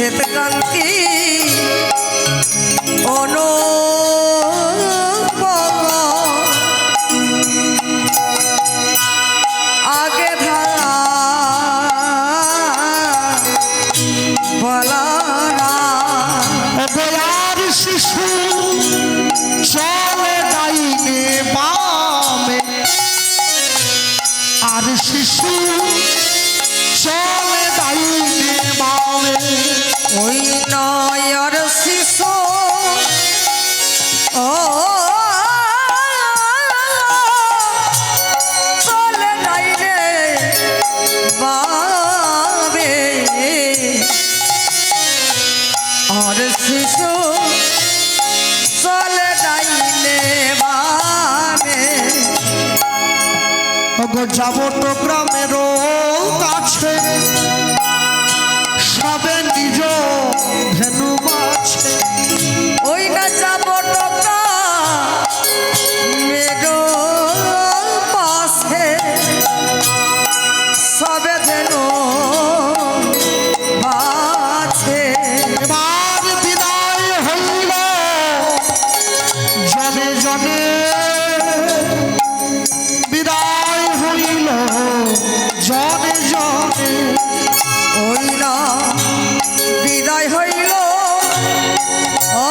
শ্বেতকান্তি অনুপম আগে ধারা বলা গোয়ার শিশু চলে ডাইনে বামে, আর শিশু চলে ডাইনে বামে। ওই নয়র শিশু ও চলে ডাইনে বাবে আর শিশু চলে ডাইনে বাবে ওগো যাবো তো গ্রামেরও কাছে, সবে নিজ ধেনু বাছে। ওই না যাব টোকা মেরো পাশে সবে যেন বাছে এবার বিদায় হইল জনে জনে, বিদায় হইল জনে জনে। ওই না বিদায় হইল ও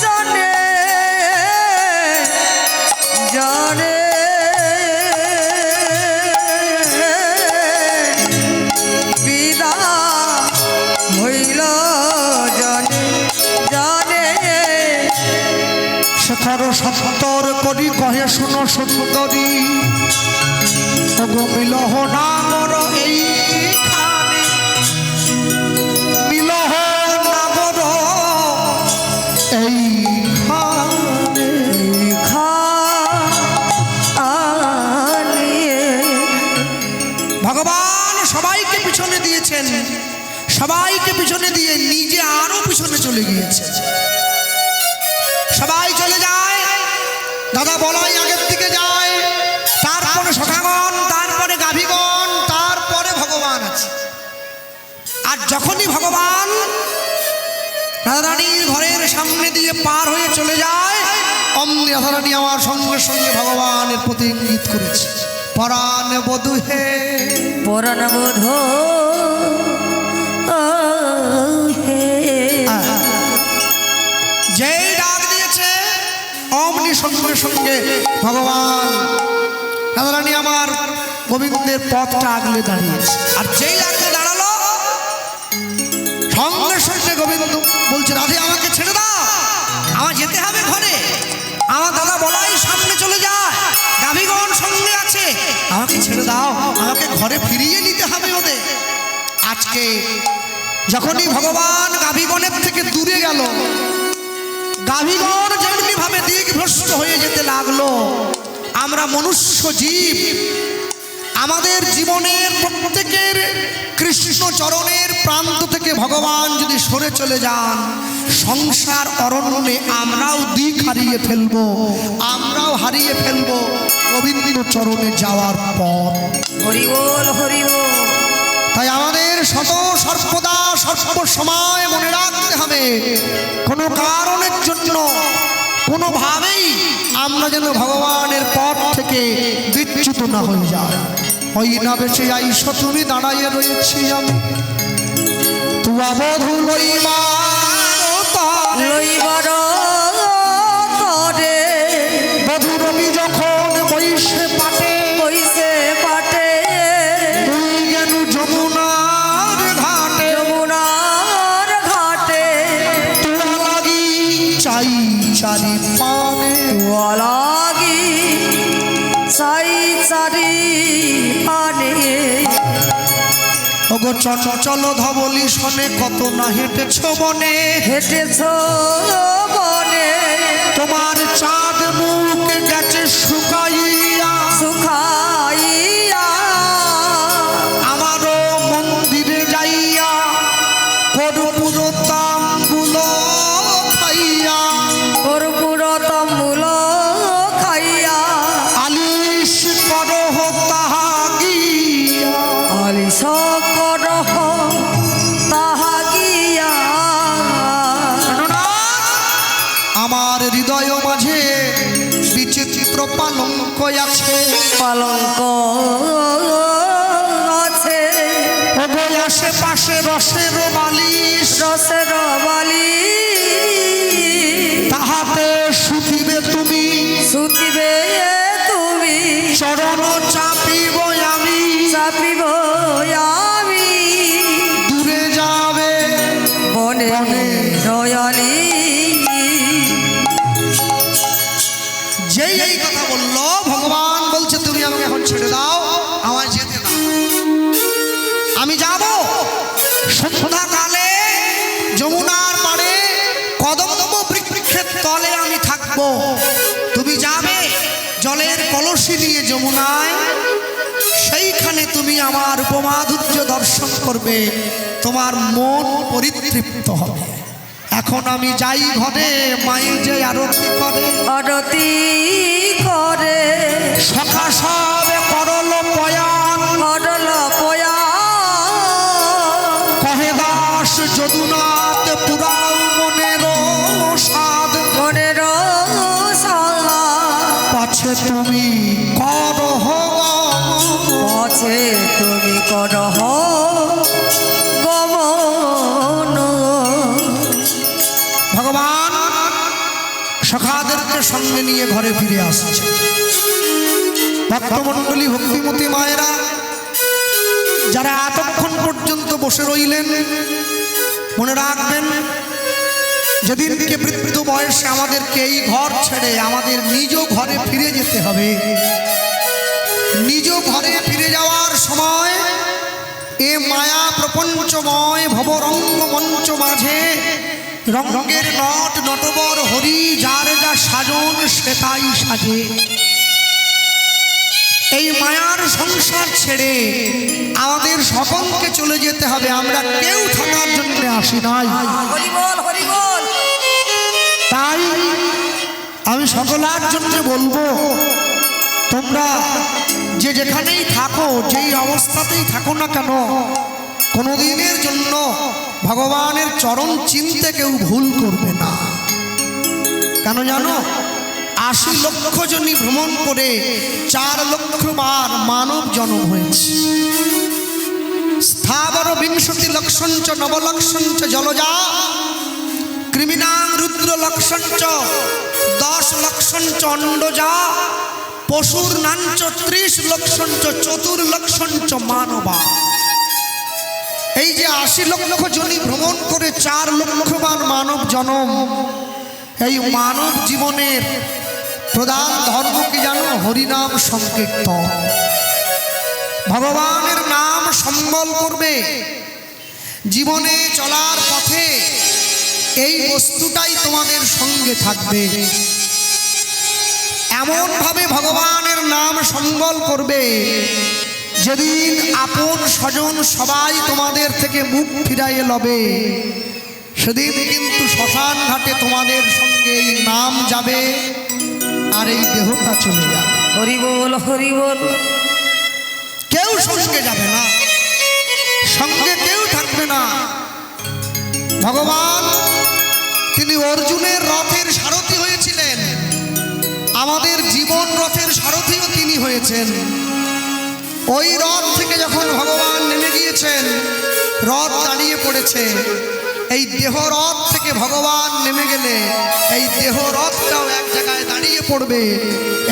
জানে জানে বিদায় হইল জানে জানে 1770 করি কহে শুনো সুন্দরী, ওগো মিলহ নাগর এইখানে, মিলহ নাগর এইখানে। ভগবান সবাইকে পিছনে দিয়েছেন, সবাইকে পিছনে দিয়ে নিজে আরো পিছনে চলে গিয়েছে। সবাই চলে যায়, দাদা বলাই আগের দিকে যায়, তারপরে সখাগণ, তারপরে গাভীগণ, তারপরে ভগবান আছে। আর যখনই ভগবান রাধারানীর ঘরের সামনে দিয়ে পার হয়ে চলে যায়, অমনি রাধারানী আমার সঙ্গে সঙ্গে ভগবানের প্রতি ইঙ্গিত করেছে, পরাণ বধূ হে। পরাণ বোধ হে যেই ডাক দিয়েছে অমনি সঙ্গে সঙ্গে ভগবান রাধারানী আমার গোবিন্দের পথটা আগলে দাঁড়িয়েছে। আর যেই আগলে দাঁড়ালো সঙ্গে সঙ্গে গোবিন্দ বলছে, রাধে আমাকে ছেড়ে দাও, আমার যেতে হবে ঘরে, আমার দাদা বলাই সামনে চলে যায়, গাভীগণ সঙ্গে আছে, আমাকে ছেড়ে দাও, আমাকে ঘরে ফিরিয়ে নিতে হবে ওদের। আজকে যখনই ভগবান গাভীগণের থেকে দূরে গেল, গাভীগণ যেমনি ভাবে দিকভ্রষ্ট হয়ে যেতে লাগলো, আমরা মনুষ্য জীব, আমাদের জীবনের প্রত্যেকের কৃষ্ণ চরণের প্রান্ত থেকে ভগবান যদি সরে চলে যান, সংসার অরণ্যে আমরাও দিক হারিয়ে ফেলবো, আমরাও হারিয়ে ফেলবো গোবিন্দ চরণে যাওয়ার পর। হরি বল হরি বল। তাই আমাদের সর্বদা সর্ব সময় মনে রাখতে হবে, কোনো কারণের জন্য কোনোভাবেই আমরা যেন ভগবানের পথ থেকে বিচ্যুত না হয়ে যায়। ওই না বেঁচে আইস তুমি দাঁড়াইয়ে রয়েছি আমি, তুয়া বধূ লইবার তরে বধূ রবি যখন বৈশে পাটে, কইছে পাটে তুই গেলু যমুনার ঘাটে, যমুনার ঘাটে তুয়া লাগি চাই চারি পানে। লাগি চাই চারি পানে। ওগো চঞ্চল ধবলি শনে কত না হেঁটেছ বনে, হেঁটেছ বনে তোমার চাঁদ মুখ গেছে শুকাইয়া, শুকাইয়া আমারও মন্দিরে যাইয়া কর্পূর তাম্বুল খাইয়া, কর্পূর তাম্বুল খাইয়া আলিশ করহ তাহা গিয়া। আলিশ পাশে রসের বালিশ রসের বালি তাহাতে শুধিবে তুমি সুতিবে তুমি চরণ চাপিব আমি চাপিব আমি দূরে যাবে বনে বনে রয়ালি যেই এই কথা বললো ভগবান বলছে তুমি আমাকে এখন ছেড়ে দাও আমায় যেতে দাও আমি যাব সন্ধ্যাকালে যমুনার পাড়ে কদম্ব বৃক্ষের তলে আমি থাকবো তুমি যাবে জলের কলসি নিয়ে যমুনায় সেইখানে তুমি আমার উপমাধুর্য দর্শন করবে তোমার মন পরিতৃপ্ত হবে এখন আমি যাই ঘরে মায়ের যে আরতি করে আরতি করে সখা সবে করল পয়ান করল পয়া কহে দাস যদুনাথ পুরাণ মনের সাদ মনের সালা পাছে তুমি করহ আছে তুমি করহ গমন ভগবান সখাদেরকে সঙ্গে নিয়ে ঘরে ফিরে আসছে ভক্তমণ্ডলী ভক্তিমতী মায়েরা যারা এতক্ষণ পর্যন্ত বসে রইলেন মনে রাখবেন যেদিনকে বৃদ্ধ বয়সে আমাদেরকে এই ঘর ছেড়ে আমাদের নিজ ঘরে ফিরে যেতে হবে নিজ ঘরে ফিরে যাওয়ার সময় এ মায়া প্রপঞ্চময় ভবরঙ্গ মঞ্চ মাঝে রঙ্গের নট নটবর হরি যার যা সাজন সে তাই সাজে এই মায়ার সংসার ছেড়ে আমাদের সকলকে চলে যেতে হবে আমরা কেউ থাকার জন্য আসি নাই হরি বল হরি বল তাই আমি সকলের জন্য বলবো তোমরা যে যেখানেই থাকো যেই অবস্থাতেই থাকো না কেন কোনোদিনের জন্য ভগবানের চরণ চিনতে কেউ ভুল করবে না কেন জানো ৮০ লক্ষ জনই ভ্রমণ করে ৪ লক্ষ বার মানব জন্ম হয়েছে স্থাবর বিংশতি লক্ষঞ্চ নবলক্ষঞ্চ জলজা কৃমিনাং রুদ্র লক্ষঞ্চ ১০ লক্ষঞ্চ অন্ডজা পশুর নাঞ্চ ৩০ লক্ষঞ্চ চতুর্লক্ষঞ্চ মানবা এই যে ৮০ লক্ষ জনই ভ্রমণ করে ৪ লক্ষ বার মানব জন্ম এই মানব জীবনের প্রধান ধর্ম কি জানো হরিনাম সংকীর্তন ভগবানের নাম সম্বল করবে জীবনে চলার পথে এই বস্তুটাই তোমাদের সঙ্গে থাকবে এমন ভাবে ভগবানের নাম সম্বল করবে যেদিন আপন স্বজন সবাই তোমাদের থেকে মুখ ফিরাইয়ে লবে সেদিন কিন্তু শ্মশান ঘাটে তোমাদের সঙ্গে এই নাম যাবে আর এই দেহটা চলে যাবে হরি বল হরি বল কেউ সঙ্গে যাবে না সঙ্গে কেউ থাকবে না ভগবান তিনি অর্জুনের রথের সারথি হয়েছিলেন আমাদের জীবন রথের সারথিও তিনি হয়েছেন ওই রথ থেকে যখন ভগবান নেমে গিয়েছেন রথ দাঁড়িয়ে পড়েছে এই দেহ রথ থেকে ভগবান নেমে গেলে এই দেহ রথটাও এক জায়গায় দাঁড়িয়ে পড়বে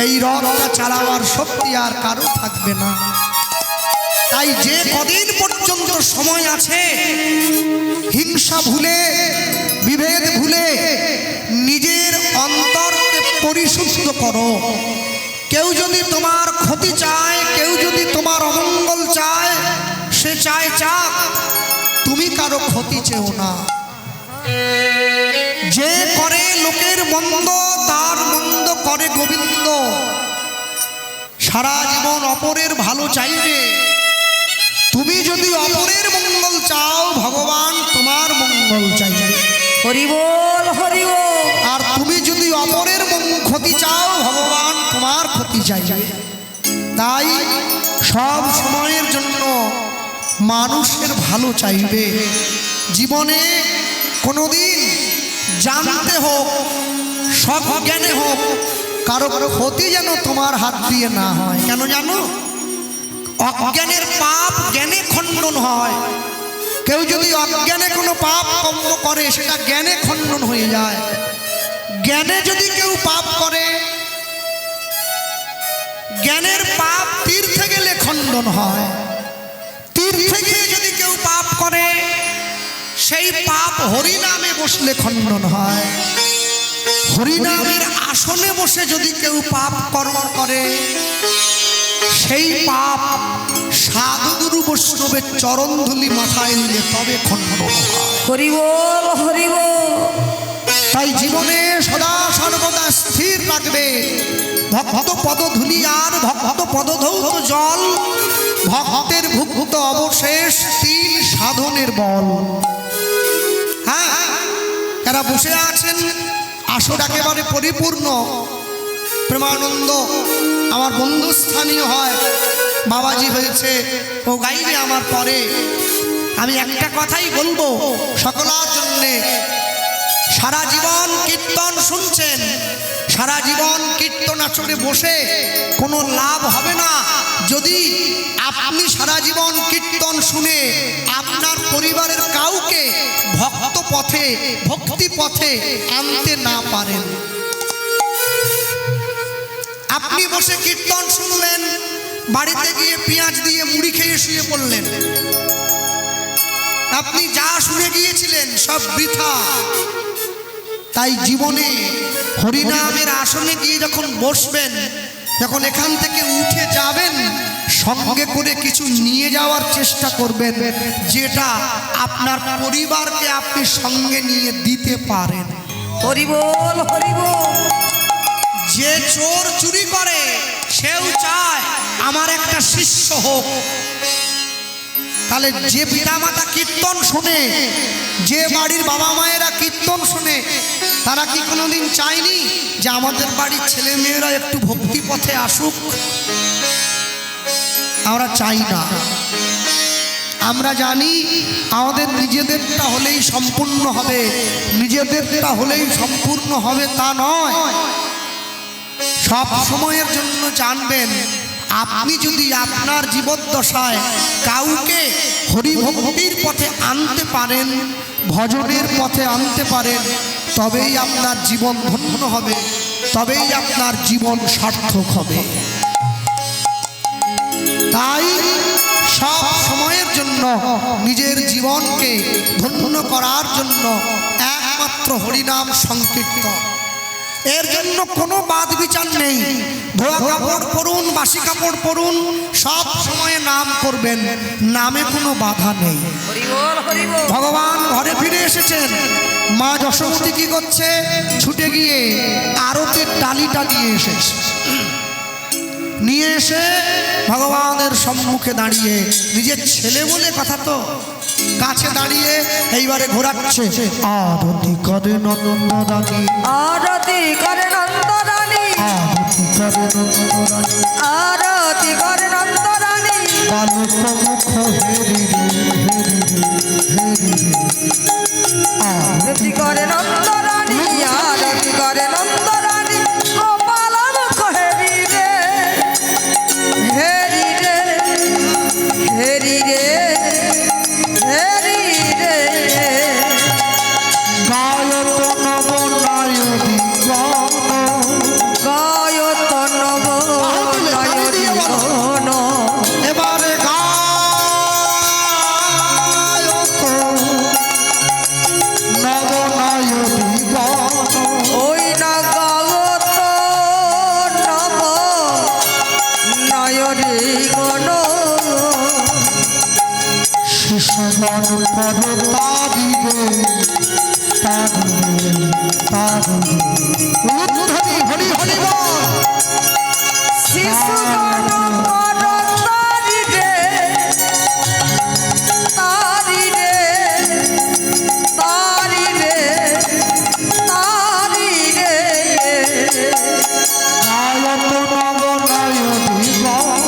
এই রথটা চালাবার শক্তি আর কারো থাকবে না তাই যে কদিন পর্যন্ত সময় আছে হিংসা ভুলে বিভেদ ভুলে নিজের অন্তরকে পরিশুদ্ধ করো কেউ যদি তোমার ক্ষতি চায় কেউ যদি তোমার অমঙ্গল চায় সে চায় চাক তুমি কারো ক্ষতি চেও না যে করে লোকের মন্দ তার মন্দ করে গোবিন্দ সারা জীবন অপরের ভালো চাইবে তুমি যদি অপরের মঙ্গল চাও ভগবান তোমার মঙ্গল চাইবে হরি বল হরি বল আর তুমি যদি অপরের ক্ষতি চাও ভগবান তোমার ক্ষতি চাইবে তাই সব সময়ের জন্য মানুষের ভালো চাইবে জীবনে কোনোদিন জানতে হোক সব জ্ঞানে হোক কারো ক্ষতি যেন তোমার হাত দিয়ে না হয় কেন জানো অজ্ঞানের পাপ জ্ঞানে খণ্ডন হয় কেউ যদি অজ্ঞানে কোনো পাপ কর্ম করে সেটা জ্ঞানে খণ্ডন হয়ে যায়। জ্ঞানে যদি কেউ পাপ করে, জ্ঞানের পাপ তীর্থে গেলে খণ্ডন হয়। তীর্থে গিয়ে যদি কেউ পাপ করে, সেই পাপ হরিনামে বসলে খণ্ডন হয়। হরিনামের আসনে বসে যদি কেউ পাপ কর্ম করে, সেই পাপ সাধুগুরু বৈষ্ণবের চরণধুলি মাথায় দিলে তবে খণ্ডন হয়। হরি বল, হরি বল। তাই জীবনে সদা সর্বদা স্থির রাখবে ভক্ত পদধূলি আর ভক্ত পদধৌত জল, ভক্তের ভুক্ত অবশেষ তিল সাধনের বল। হ্যাঁ, এরা বসে আছেন, আসর একেবারে পরিপূর্ণ। প্রেমানন্দ আমার বন্ধুস্থানীয় হয়, বাবাজি হয়েছে, ও গাইবে আমার পরে। আমি একটা কথাই বলবো সকলের জন্যে, সারা জীবন কীর্তন শুনছেন, সারা জীবন কীর্তন আসরে বসে কোনো লাভ হবে না যদি আপনি সারা জীবন কীর্তন শুনে আপনার পরিবারের কাউকে ভক্ত পথে, ভক্তি পথে আনতে না পারেন। আপনি বসে কীর্তন শুনলেন, বাড়িতে গিয়ে পেঁয়াজ দিয়ে মুড়ি খেয়ে শুয়ে পড়লেন, আপনি যা শুনে গিয়েছিলেন সব বৃথা। তাই জীবনে হরিনামের আসনে গিয়ে যখন বসবেন, যখন এখান থেকে উঠে যাবেন, সঙ্গে করে কিছু নিয়ে যাওয়ার চেষ্টা করবেন, যেটা আপনার পরিবারকে আপনি সঙ্গে নিয়ে দিতে পারেন। হরি বল, হরি বল। যে চোর চুরি করে সেও চায় আমার একটা শিষ্য হোক। তাহলে যে পিতামাতা কীর্তন শুনে, যে বাড়ির বাবা মায়েরা কীর্তন শুনে, তারা কি কোনোদিন চায়নি যে আমাদের বাড়ির ছেলে মেয়েরা একটু ভক্তি পথে আসুক? আমরা চাই না। আমরা জানি আমাদের নিজেদেরটা হলেই সম্পূর্ণ হবে, নিজেদেরটা হলেই সম্পূর্ণ হবে তা নয়। সব সময়ের জন্য জানবেন, আপনি যদি আপনার জীবদ্দশায় কাউকে হরিভক্তির পথে আনতে পারেন, ভজনের পথে আনতে পারেন, তবেই আপনার জীবন ধন্য হবে, তবেই আপনার জীবন সার্থক হবে। তাই সব সময়ের জন্য নিজের জীবনকে ধন্য করার জন্য একমাত্র হরিনাম সংকীর্তন। এর জন্য কোনো বাদ বিচার নেই। ধোয়া কাপড় পরুন, বাসি কাপড় পরুন, সব সময় নাম করবেন, নামে কোনো বাধা নেই। হরি বল, হরি বল। ভগবান ঘরে ফিরে এসেছেন, মা যশোমতী কি করছে? ছুটে গিয়ে আরতের ডালিটা নিয়ে এসেছে। নিয়ে এসে ভগবানের সম্মুখে দাঁড়িয়ে, নিজের ছেলে বলে কথা তো, কাছে দাঁড়িয়ে এইবারে ঘোরাচ্ছে, আরতি করে নন্দরানী, আরতি করে নন্দরানী, আরতি করে নন্দরানী, আরতি করে নন্দরানী। বালক মুখ হেরি রে, হেরি রে, হেরি রে, আরতি করে নন্দরানী, আরতি করে নন্দরানী। গোপাল মুখ হেরি রে, হেরি রে, হেরি রে, হেরি রে। গায়ত নবনায়নী গান, গায়ত নব নয়নী গান। এবারে গায়ত নবনায়নী গান, ওই না গায়ত নব নয়নী গান। শিশুগণ পরে তারিবে, তারিবে, তারিবে, উদ্ধরি হরি হরি বল। শিশুগণ কর তারি রে, তারি রে, তারি রে, তারি রে। গায়ত নবনায়নী গান,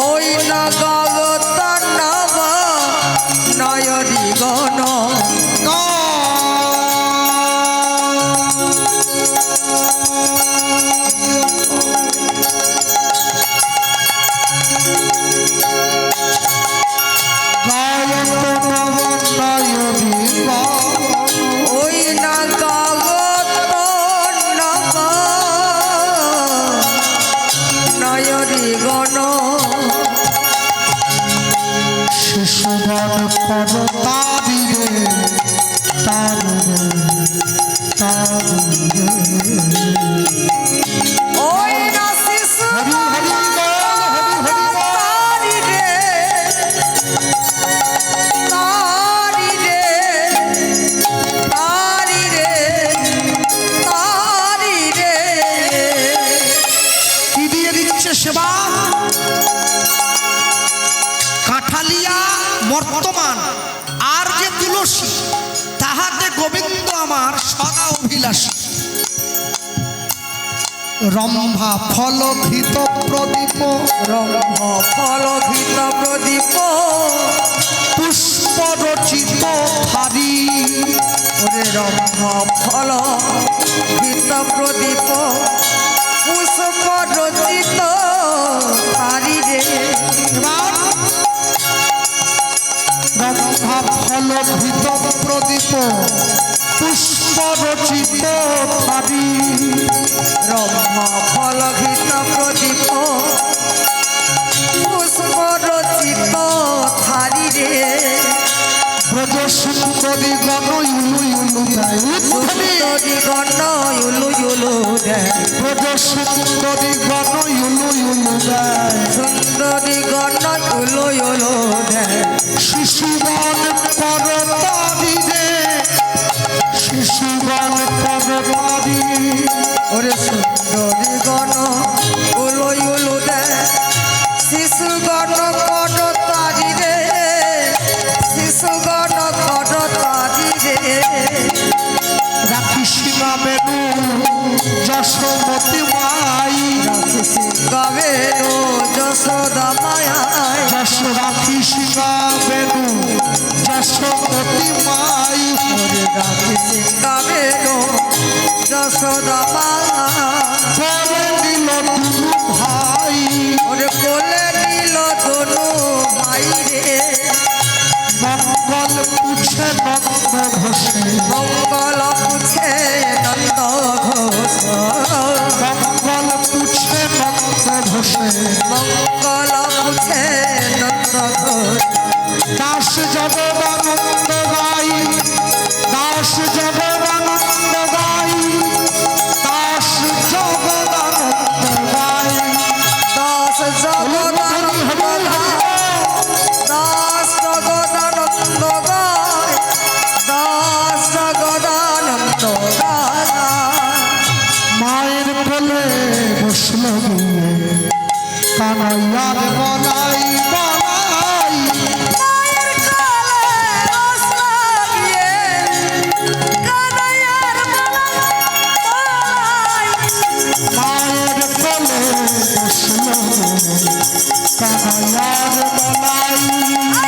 ওই না গায়ত নব নয়নী গান। পর তারি রে তারি রে তারি রে। ওই না শিশু হরি হরি বল, হরি হরি বল। তারি রে তারি রে তারি রে তারি রে। কি দিয়ে দিচ্ছে সেবা? কাঠালিয়া বর্তমান আর যে তুলসী তাহাতে গোবিন্দ আমার সদা অভিলাষী। রম্ভা ফল ঘৃত প্রদীপ রম্ভ ফল ঘৃত প্রদীপ পুষ্প রচিত থারি। ওরে রম্ভ ফল ঘৃত প্রদীপ পুষ্প রচিত তারি রে। এবার রম্ভা ফল ঘৃত প্রদীপ পুষ্প রচিত থারি। রম্ভ ফল ঘৃত প্রদীপ পুষ্প রচিত থারি রে। ব্রজ সুন্দরী গণ ইলু ইলু দেয় উদ্ধরি। সুন্দরী গণ ইউলু ইউলু দেয়। ব্রজ সুন্দরী গণ ইলু ইলু দেয়। সুন্দরী গণ ইউলু ইউলু দেয়। শিশুগণ পর তারি রে শিশুগণ পর তারি। ওরে সুন্দরী গণ ইউলু ইউলু দেয়। শিশু গণ কট তারি রে শিশু গণ কট তারি রে। রাখি সীমা বেনু যশোমতী মাই। গাবেনো যশোদা মায়ায়। যশ রাখি সীমা বেনু যশোমতী মাই। ওরে রাখি গাবেনো যশোদা মায়ায়। বলে দিল দুনু ভাই ওরে কোলে নিল দনু ভাই রে। মঙ্গল পুছে নন্দ ঘোষে। মঙ্গল পুছে নন্দ ঘোষ। মঙ্গল পুছে নন্দ ঘোষে। মঙ্গল পুছে নন্দ ঘোষ। দাস জগদানন্দ গাই দাস জগদানন্দ গাই দাস জগদানন্দ গাই। দাস জগদানন্দ গায়। দাস জগদানন্দ গায়। দাস জগদানন্দ গায়। মায়ের কোলে বসল গিয়ে কানাইয়ার বলাই বলাই। মায়ের কোলে বসলো গিয়ে কানাইয়ার বলাই। মায়ের কোলে বসল কানাইয়ার বলাই।